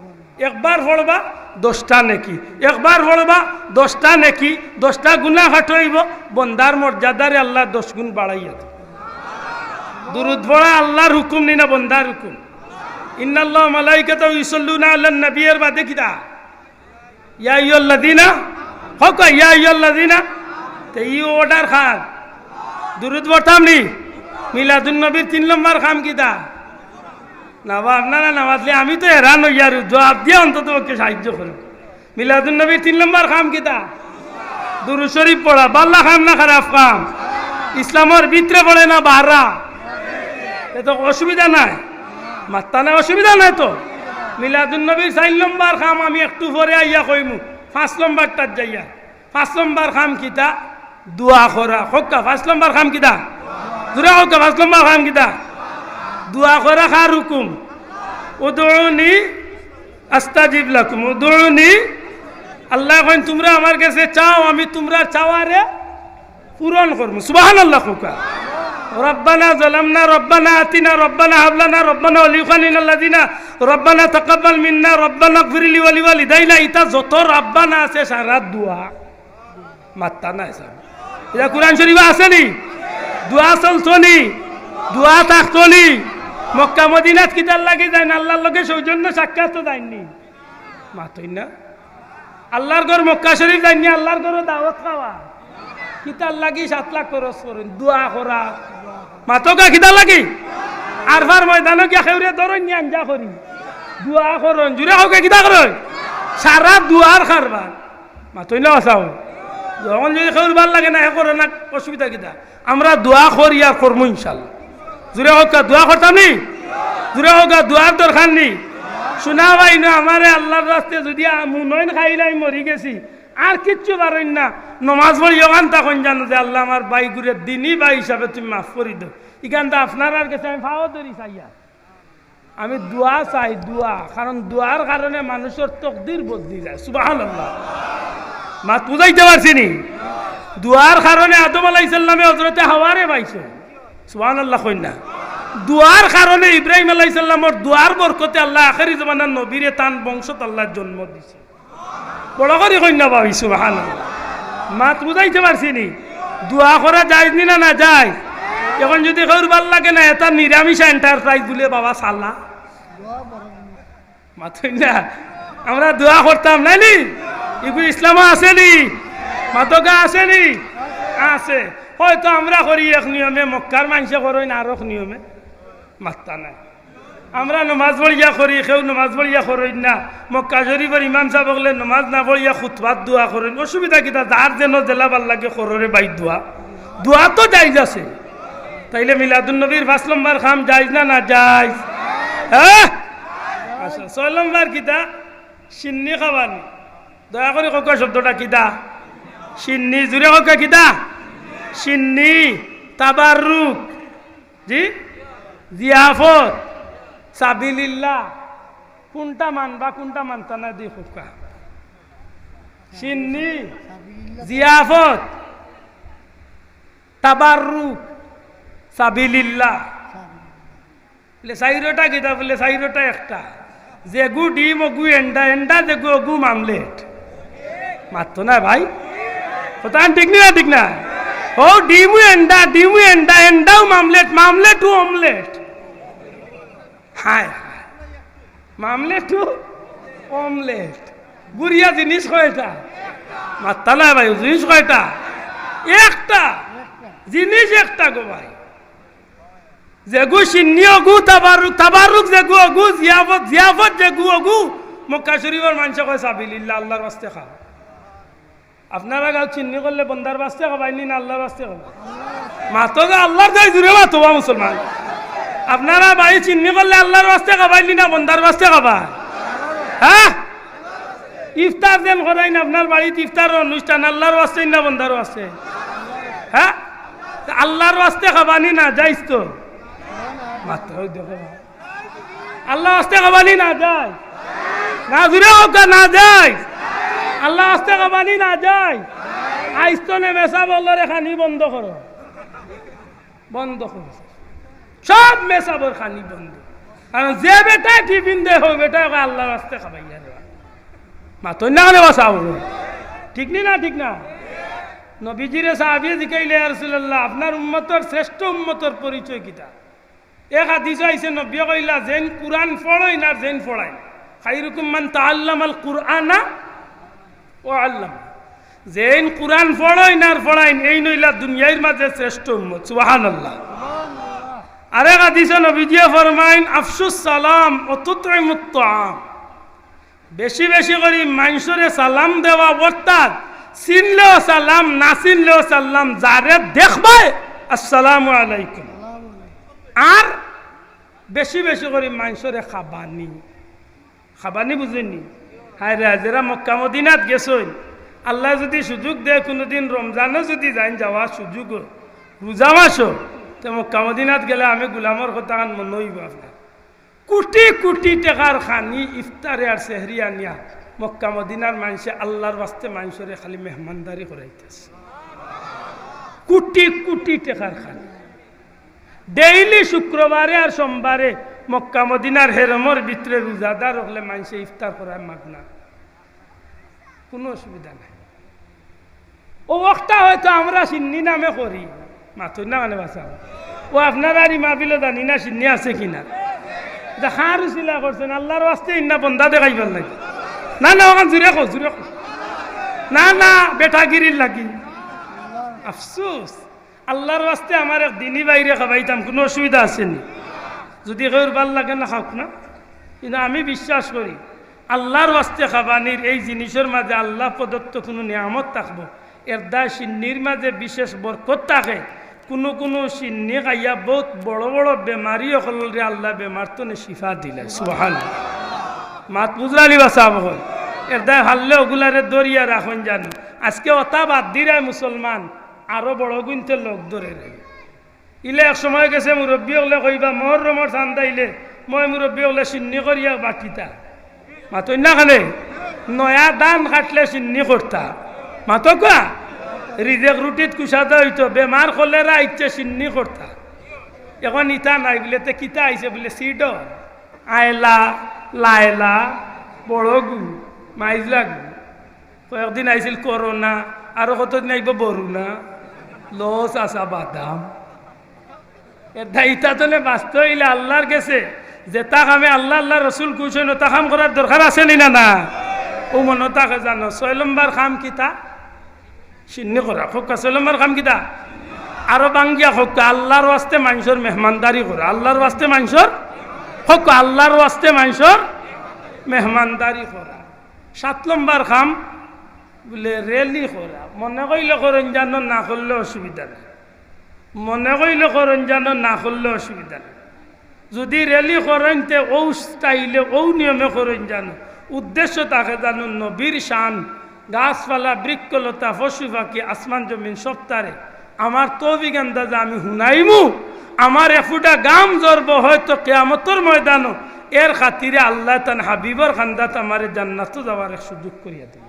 A: একবার পড়বা 10টা নেকি একবার পড়বা 10টা নেকি 10টা গুনাহ হটাইব বন্দার মর্যাদারে আল্লাহ 10 গুণ বাড়াইয়া দেয় দুরূদ পড়া আল্লাহর হুকুম নি না বন্দার হুকুম ইন্নাল্লাহু মালাইকাতাহু ইউসাল্লুনা আলান নবিয়্যির বাদে কিতা ইয়া আইয়ুহাল্লাযিনা হক ইয়া আইয়ুহাল্লাযিনা তে ই অর্ডার খান দুরূদ পড়তাম নি মিলাদুন নবীর 3 নম্বর খাম কিতা নাবা আপনারা নামাজলে আমি তো হেরান হইয়ার জবাব দিয়ে অন্তত ওকে সাহায্য করব মিলাদুন নবীর 3 নম্বর খাম কিতা দুরূদ শরীফ পড়া বাল্লা খাম না খারাপ খাম ইসলামের ভিতরে পড়ে না বাহরা এ তো অসুবিধা নাই মাত্তা না অসুবিধা নাই তো মিলাদুন নবীর 4 নম্বর খাম আমি একটু পরে আইয়া কইমু 5 নম্বরটার যাইয়া 5 নম্বর খাম কিতা দোয়া করা হক্কা 5 নম্বর খাম কিতা জোরে হক্কা 5 নম্বর খাম কিতা দোয়া করা কার হুকুম উদউনি আস্তাজিব লাকুম উদউনি আল্লাহ কইন তোমরা আমার কাছে চাও আমি তোমরা চাওয়ারে পূরণ করব সুবহানাল্লাহ কোকা রব্বানা যালামনা রব্বানা আতিনা রব্বানা হাব লানা রব্বানা ওয়ালিখানিনাল্লাযিনা রব্বানা তাকাব্বাল মিন্না রব্বানা ইগফিরলি ওয়া লিওয়ালিদাইনা ইতা যত রব্বানা আছে সারা দোয়া মাত্তা না আছে এটা কুরআন শরীফে আছে নি দোয়া চলছনি দোয়া থাকতনি মক্কা মদিনাত কিতার লাগে যায় না আল্লাহর লগে সৌজন্য সাক্ষাৎ তো যায়নি মাতই না আল্লাহর ঘর মক্কা শরীফ যায়নি আল্লাহর ঘর দাওয়াত খাওয়া কিতার লাগি 7 লাখ খরচ করেন দোয়া করা মাতকা কিতার লাগি আরফার ময়দানে গিয়া খেউরে ধরন নি আঞ্জা করি দোয়া করন জুরে হোক কিতা করন সারা দুয়ার খারবার মাতই না আসাও যখন যদি খেউর ভাল লাগে না হে করো না অসুবিধা কিতা আমরা দোয়া করি আর করবো ইনশাআল্লাহ জুরে হোক দোয়া করতাম নি জুরে হোক দোয়ার দরকার নি শোনা ভাই না আমারে আল্লাহর রাস্তে যদি মুনয়ন খাইলাই মরি গেছি আর কিচ্ছু পারেন না নমাজ পড়ি ওখান তখন জানো যে আল্লাহ আমার বাই গুরের দিনই বাই হিসাবে তুমি মাফ করি দো এখানটা আপনার আর কাছে আমি ফাও ধরি চাইয়া আমি দোয়া চাই দোয়া কারণ দোয়ার কারণে মানুষের তকদির বদলি যায় সুবহানাল্লাহ মাত বুঝাইতে পারছি নি দোয়ার কারণে আদম আলাইহিস সালামে হযরতে হাওয়ারে পাইছে সুবহানাল্লাহ কই না দোয়ার কারণে ইব্রাহিম আলাইহিস সালামের দোয়ার বরকতে আল্লাহ আখেরি জামানার নবীরে তান বংশত আল্লাহ জন্ম দিছে বড় করে কই না ভাই সুবহানাল্লাহ মাত বুঝাইতে পারছি নি দোয়া করা যায় নি না না যায় এখন যদি কেউর ভাল লাগে না এটা নিরামিষ এন্টারপ্রাইজ বলে বাবা সাল্লাহ মাতই না আমরা দোয়া করতাম নাই নি এগুলো ইসলামে আছে নি মাতকা আছে নি আছে হয়তো আমরা করি এক নিয়মে মক্কার মানুষে করেন আর এক নিয়মে মাত্তা নাই আমরা নমাজ পড়িয়া করি কেউ নমাজ পড়িয়া করেন না মক্কা শরীফের ইমাম সাহেব বললে নমাজ না পড়িয়া খুতবাত দোয়া করেন অসুবিধা কিতা যার যেন জেলা ভাল লাগে কররে বাই দোয়া দোয়া তো জায়েজ আছে তাইলে মিলাদুন নবীর 5 নম্বর খাম জায়েজ না না জায়েজ হ্যাঁ আচ্ছা 6 নম্বর কিতা সিন্নি খাবানি দয়া করে কক শব্দটা কিতা সিন্নি জুড়ে কক কিতা সিন্নি তাবাররুক জি জিয়াফত সাবিলিল্লাহ কোনটা মানবা কোনটা মানতা না দি কক সিন্নি জিয়াফত তাবাররুক, সাবিলিল্লাহ। বলে সাইরোটা কিতা? বলে সাইরোটা একটা, যে গু ডিম ও গু এন্ডা, এন্ডা যে গু গু মামলেট। মাত্র না ভাই, কথা ঠিক না? ঠিক না? ও ডিমু এন্ডা, ডিমু এন্ডা, এন্ডাও মামলেট, মামলেটু অমলেট। হায় হায়, মামলেটু অমলেট। গুড়িয়া জিনিস কয়টা? মাত্তা না ভাই, জিনিস কয়টা? একটা জিনিস, একটা গো ভাই। যেগু সিন্নিও গু তাবারুক, তাবারুক যেগু অগু, জিয়াফত, জিয়াফত যেগু অগু। মক্কা শরীফের মানুষ কয় সাবিলিল্লাহ, আল্লাহর বাস্তে খাও। আপনারা গাও চিন্নি করলে বন্দার বাস্তে খাবাইনি না আল্লাহর বাস্তে খাবা? মাতো যে আল্লাহর যাই জুড়ে মাতো বা মুসলমান। আপনারা বাড়ি চিন্নি করলে আল্লাহর বাস্তে খাবাইনি না বন্দার বাস্তে খাবা? হ্যাঁ, ইফতার যেন করাই না আপনার বাড়িতে, ইফতার অনুষ্ঠান আল্লাহর বাস্তে না বন্দার বাস্তে? হ্যাঁ, আল্লাহর বাস্তে খাবানি না যাইস তো? মাত্র দেখো আল্লাহ বাস্তে খাবানি না যায় না, জুড়ে হোক না যায়। আল্লাহ আস্তে খাবানি না যায়। আইস্তনে মেসা বলরে খানি বন্ধ করো, বন্ধ করো, সব মেসাবর খানি বন্ধ। কারণ যে বেটা টিফিন দে হোক বেটা আল্লাহ আস্তে খাবাইয়া দেওয়া মাত্র না বাসাও। ঠিক নি না? ঠিক না? নবীজিরে সাহাবী জিকাইলে ইয়া রাসূলুল্লাহ, আপনার উম্মতর শ্রেষ্ঠ উম্মতর পরিচয় কিটা? এক হাদিস আইছে, নবী কইলা যেন কুরআন পড়াই না যেন পড়াই, খায়রুকুম মান তাআল্লামাল কুরআনা ওয়া আল্লাম। যেন কুরআন পড়াই না পড়াই, এই নইলা দুনিয়ার মাঝে শ্রেষ্ঠ উম্মত। সুবহানাল্লাহ। আরেক হাদিসে নবীজি ফরমাইন, আফসুস সালাম ও তুতইমুত তাআম। বেশি বেশি করে মানুষরে সালাম দেওয়া, অর্থাৎ চিনলেও সালাম, না চিনলেও সালাম, যারে দেখবে আসসালামু আলাইকুম। আর বেশি বেশি করে মানুষরে খাবানি, খাবানি বুঝেনি? হায় রে, যারা মক্কা মদিনাত গেছই, আল্লাহ যদি সুযোগ দেয় কোনোদিন রমজানও যদি যাই যাওয়ার সুযোগ, রোজা মাসও, তো মক্কা মদিনাত গেলে আমি গোলামর কথা মনে হইব আপনার। কোটি কোটি টাকার খানি ইফতারে আর সেহরি আনিয়া মক্কা মদিনার মানুষে আল্লাহর বাস্তে মানুষরে খালি মেহমানদারি করাইতেছে। কোটি কোটি টাকার খানি ডেইলি শুক্রবারে আর সোমবারে মক্কা মদিনার হেরমর ভিতরে রোজাদার হলে মানুষে ইফতার করার মাগনা, কোনো অসুবিধা নাই। ও একটা হয়তো আমরা সিন্নি নামে করি, মাথুর না মানে বাসা। ও আপনারা আর ইমাবিলে জানি না সিন্নি আছে কিনা, খার উচিলা করছেন আল্লাহর বাস্তে ইন্না বন্ধা দেখাইবার লাগে। না না, ওখান জুড়ে খো, জুড়ে খো, না না, বেটাগিরির লাগি। আফসোস, আল্লাহর বাস্তে আমার এক দিনই বাইরে খাবাইতাম, কোনো অসুবিধা আসেনি। যদি কেউর ভাল লাগে না খাওক না, কিন্তু আমি বিশ্বাস করি আল্লাহর বাস্তে খাবানির এই জিনিসের মাঝে আল্লাহ প্রদত্ত কোনো নিয়ামত থাকবো। এর দায় সিন্নির মাঝে বিশেষ বরকত থাকে। কোনো কোনো সিন্নি খাইয়া বহুত বড় বড় বেমারি হলরে আল্লাহ বেমার তো শিফা দিলে। সুবহানাল্লাহ। মাত বুঝলানি বাসা বল, এর দায় হারলে ওগুলারে দরিয়া রাখুন জানো। আজকে অতা বাদ দিরায় মুসলমান আরো বড় গুনতে লোক ধরে রে। ইলে এক সময় গেছে মুরব্বী হলে কইবা মহরমর চান্দাইলে মই মুরব্বী হলে সিন্নি করিয়া বাটিতা মাতই না খানে নয়া দান কাটলে সিন্নি করতা মাতো কা রিজেক রুটিত কুসাদা হইতো বেমার কলেরা ইচ্ছে সিন্নি করতা। এখন ইটা নাই বলে তে কিতা আইছে বলে সিড আয়লা লায়লা বড় গু মাইজলা গু। কয়েকদিন আইছিল করোনা, আরো কতদিন আইব বরুণা, লস আসা বাদাম। এটা ইটা তো বাঁচতে হইলে আল্লাহর গেছে যে তা কামে আল্লাহ আল্লাহ রসুল কুইছেন তা কাম করার দরকার আছে নি না? না, ও মনে তাকে জানো 6 নম্বর কাম কিতা সিন্নি করা খোকা। 6 নম্বর কাম কিতা আরো বাঙ্গিয়া খোকা আল্লাহর ওয়াস্তে মানুষের মেহমানদারি করা। আল্লাহর ওয়াস্তে মানুষের খোকা, আল্লাহর ওয়াস্তে মানুষের মেহমানদারি করা। 7 নম্বর কাম বলে রেলি করা। মনে কইলে করেন জানো, না করলে অসুবিধা নেই। মনে কইলে করেন জানো, না করলে অসুবিধা নেই। যদি রেলি করেন তে ও স্টাইলে ও নিয়মে করেন জানো, উদ্দেশ্য তাকে জানো নবীর শান, গাছপালা বৃক্ষলতা পশু পাখি আসমান জমিন সপ্তাহে আমার তৌফিক আন্দাজে আমি হুনাইমু। আমার এফুটা গাম জরব হয়তো কিয়ামতের ময়দানও এর খাতিরে আল্লাহ তান হাবিবর খান্দাত আমার জান্নাত যাওয়ার এক সুযোগ করিয়া দিল।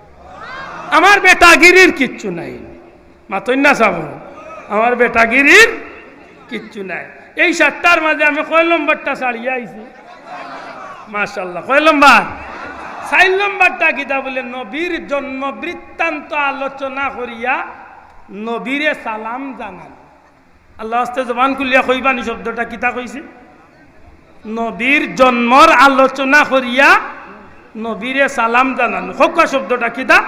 A: আমার বেটাগিরির কিচ্ছু নাই, মাতই না চাব। আমার বেটাগিরির কিচ্ছু নাই। এই 7টার মাঝে আমি কয় নম্বরটা ছাড়িয়ে আইছি? মাশাআল্লাহ, কয় নম্বর? 4 নম্বরটা কিতা বলে? নবীর জন্ম বৃত্তান্ত আলোচনা করিয়া নবীরে সালাম জানান। আল্লাহ আস্তে জবান খুলিয়া কইবানি শব্দটা কিতা কইছে? নবীর জন্মর আলোচনা করিয়া নবীরে সালাম জানান। হকা শব্দটা কিতা?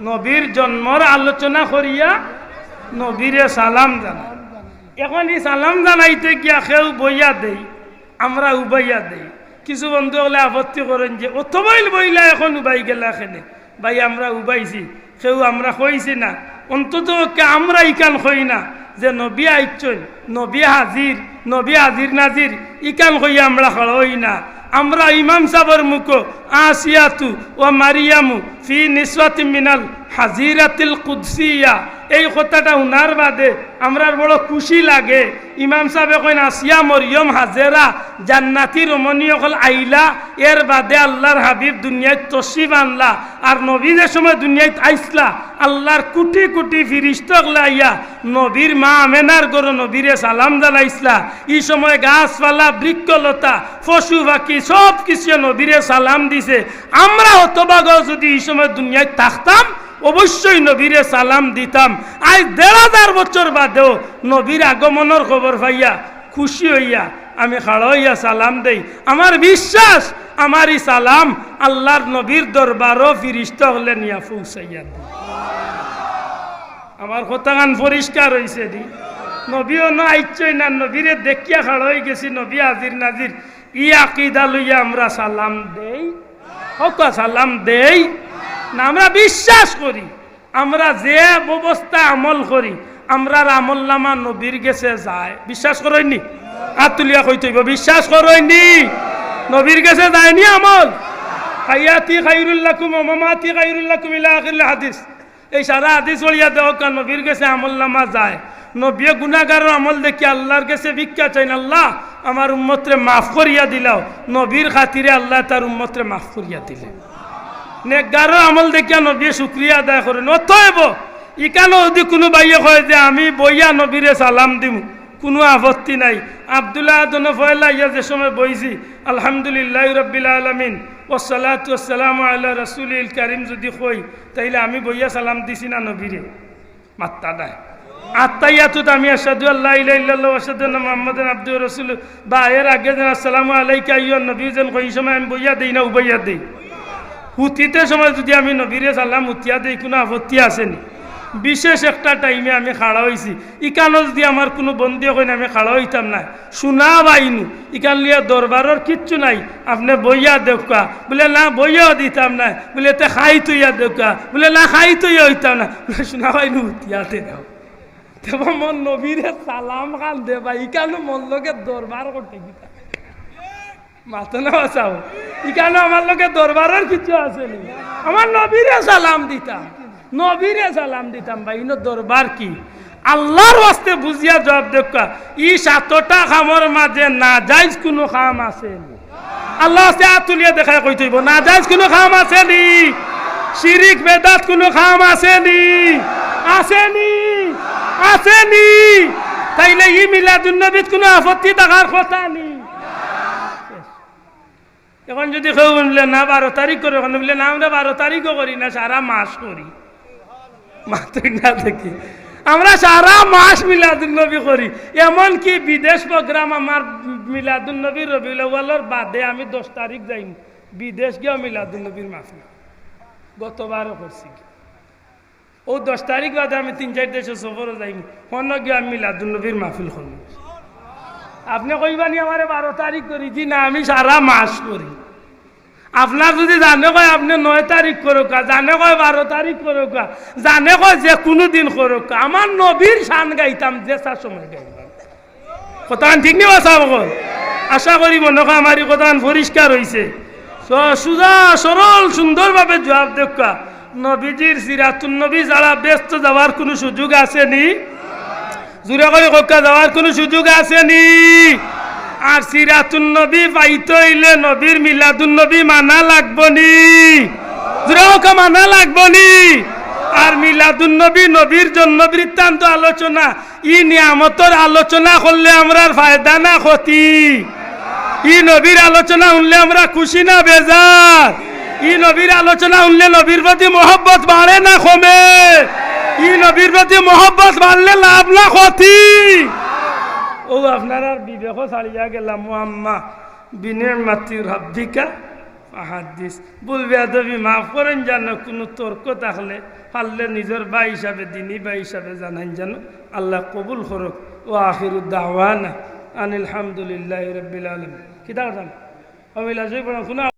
A: নবীর জন্মর আলোচনা করিয়া নবীরে সালাম জানান। এখন এই সালাম জানাইতে গিয়া কেউ বইয়া দেই, আমরা উবাইয়া দেই। কিছু বন্ধু হলে আপত্তি করেন যে অথবাইল বইলা এখন উবাই গেলা এখানে। ভাই আমরা উবাইছি, কেউ আমরা কইছি না, অন্তত আমরা ইকান কই না যে নবী আইচন, নবী হাজির, নবী হাজির নাজির ইকান কইয়া আমরা হই না। আমরা ইমাম সাবর মুখো আসিয়াতু ও মারিয়ামু ফি নিসওয়াতি মিনাল হাজিরাতিল কুদসিয়া, এই কথাটা উনার বাদে আমরার বড় খুশি লাগে। ইমাম সাহেব কইন আসিয়া মরিয়ম হাজেরা জান্নাতি রমণী অকল আইলা, এর বাদে আল্লাহর হাবিব দুনিয়ায় তশরিফ আনলা। আর নবী যে সময় দুনিয়ায় আইসলা আল্লাহর কোটি কোটি ফিরিস্তা লাইয়া নবীর মা আমেনার গরো নবীরে সালাম জানাইসলা। এই সময় গাছপালা বৃক্ষলতা পশু পাখি সব কিছু নবীরে সালাম দিছে। আমরা হতভাগ যদি এই সময় দুনিয়ায় থাকতাম অবশ্যই নবীরে সালাম দিতাম। আজ ১,৫০০ বছর বাদেও নবীর আগমনের খবর পাইয়া খুশি হইয়া আমি খাড়া হইয়া সালাম দেই। আমার বিশ্বাস আমার এই সালাম আল্লাহর নবীর দরবারও ফিরিস্তা হলে নিয়া পৌঁছাইয়া দেয়। আমার কথাগান পরিষ্কার হয়েছে দি। নবীও না আইচই না, নবীরে দেখিয়া খাড়া হয়ে গেছি, নবী হাজির নাজির। ই আকিদা লইয়া আমরা সালাম দেই, হকা সালাম দেই না। আমরা বিশ্বাস করি, আমরা যে ব্যবস্থা আমল করি আমরার আমল নামা নবীর গেছে যায়। বিশ্বাস করেননি? আতুলিয়া কইতে হইব, বিশ্বাস করেননি? নবীর গেছে যায়নি আমল। হায়াতি খাইরুল লাকুম ওয়া মামাতি খাইরুল লাকুম ইলা আখির হাদিস। এই সারা হাদিস পড়িয়া দেও কান নবীর গেছে আমল নামা যায়। নবী গুনাহগারের আমল দেখি আল্লাহর কাছে ভিক্ষা চাইন, আল্লাহ আমার উম্মতরে মাফ করিয়া দিলাও। নবীর খাতিরে আল্লাহ তার উম্মতরে মাফ করিয়া দিলেন। নেকগারও আমল দেখিয়া নবী শুকরিয়া আদায় করেন। অতএব ইকানো যদি কোনো বাইয়ে কয় যে আমি বইয়া নবীরে সালাম দিম, কোনো আপত্তি নাই। আব্দুল্লাহ আদন ফয়লা ইয়া যে সময় বইছি আলহামদুলিল্লাহ রাব্বিল আলামিন ওয়াসসালাতু ওয়াসসালামু আলা রাসূলিল কারীম যদি কই, তাইলে আমি বইয়া সালাম দিছি না নবীরে? মাত্তা নাই। আত্তাইয়াতুত আমি আশহাদু আল্লা ইলাহা ইল্লাল্লাহ ওয়া আশহাদু আন্না মুহাম্মাদান আবদুহু ওয়া রাসূলুহু, বা এর আগে যেন আসসালামু আলাইকা আইয়ুহান নবী যেন কই, সময় আমি বইয়া দেই না উবাইয়া দেই? হুতিতে সময় যদি আমি নবীরে সালাম উতিয়া দেই কোনো আপত্তি আসেনি? বিশেষ একটা টাইমে আমি খাড়া হয়েছি, ইকানো যদি আমার কোনো বন্দী হয় না আমি খাড়া হইতাম না। শোনা বাইনু ইকান লিয়া দরবারের কিচ্ছু নাই, আপনি বইয়া দেখা বলে না, বইয়াও দিতাম না। বলে তে খাই তৈয়া দেখা বলে না, খাই তৈয়া হইতাম না। বলে শোনা বাইনু উতিয়াতে দাও। তেবা মন নবীরে সালাম খান দেবা ইকানো মন লোকে দরবার করতে গিতা মাথা না বাঁচাও। ইকানো আমার লোকে দরবারের কিছু আসেনি, আমার নবীরে সালাম দিতাম, নবীরে সালাম দিতাম। ভাই ইনো দরবার কি? আল্লাহর ওয়াস্তে বুঝিয়া জবাব দেখা। ই 7টা খামর মাঝে না যাইজ কোনো খাম আছে? আল্লাহ ওয়াস্তে আতুলিয়া দেখায় কই তৈব না যাইজ কোনো খাম আছে নি? শিরিক বেদাত কোনো খাম আছে নি? আসেনি? আসেনি? তাইলে ই মিলাদুন নবীত কোনো আপত্তি দেখার কথা নেই। এখন যদি কেউ বললে না 12 তারিখ করে, ওখানে বললে না আমরা 12 তারিখও করি না, সারা মাস করি। মাত্রই না দেখি আমরা সারা মাস মিলাদুন নবী করি। এমনকি বিদেশ প্রোগ্রাম আমার মিলাদুন নবী রবিউল আউয়ালের বাদে আমি 10 তারিখ যাইম বিদেশ গিয়ে মিলাদুন নবীর মাহফিল। গতবারও করছি। ও 10 তারিখ বাদে আমি 3-4 দেশে সফরও যাইম, অন্য গিয়ে আমি মিলাদুন নবীর মাহফিল করব। আপনি কইবানি আমারে 12 তারিখ করি? জি না, আমি সারা মাস করি। আপনার যদি জানে কয় আপনি 9 তারিখ করোকা, জানে কয় 12 তারিখ করোকা, জানে কয় যে কোনো দিন করোকা, আমার নবীর শান গাইতাম যে তার সময় গাইতাম। কথা ঠিক নেই বাসা বকল? আশা করি মনে হয় আমার কথা পরিষ্কার হয়েছে। সোজা সরল সুন্দরভাবে জবাব দেখা। নবীজির সিরাতুন নবী যারা ব্যস্ত যাওয়ার কোনো সুযোগ আসেনি? জুড়ে করে কক্কা যাওয়ার কোনো সুযোগ আসেনি? আর সিরাতুন নবী পাইতে হইলে নবীর মিলাদুন নবী মানা লাগবো নি? জুড়ে কক্কা মানা লাগবো নি? আর মিলাদুন নবী নবীর জন্য বৃত্তান্ত আলোচনা ই নিয়ামতের আলোচনা করলে আমরা ফায়দা না ক্ষতি ই নবীর আলোচনা শুনলে আমরা খুশি না বেজার ই নবীর আলোচনা শুনলে নবীর প্রতি মহব্বত বাড়ে না কমে ই নবীর প্রতি মহব্বত বাড়লে লাভ না ক্ষতি ও আপনারা বিবেক ছাড়িয়া গেলাম আম্মা বিনিমাতি রাব্বিকা ফাহাদিস বলবে আদবি মাফ করেন জানো কোনো তর্ক থাকলে পারলে নিজের ভাই হিসাবে দিনী ভাই হিসাবে জানান জানো আল্লাহ কবুল করুক ও আখিরু দাওয়ানা আনিল হামদুলিল্লাহি রাব্বিল আলামিন কিতা জান অমিলা জয় বড়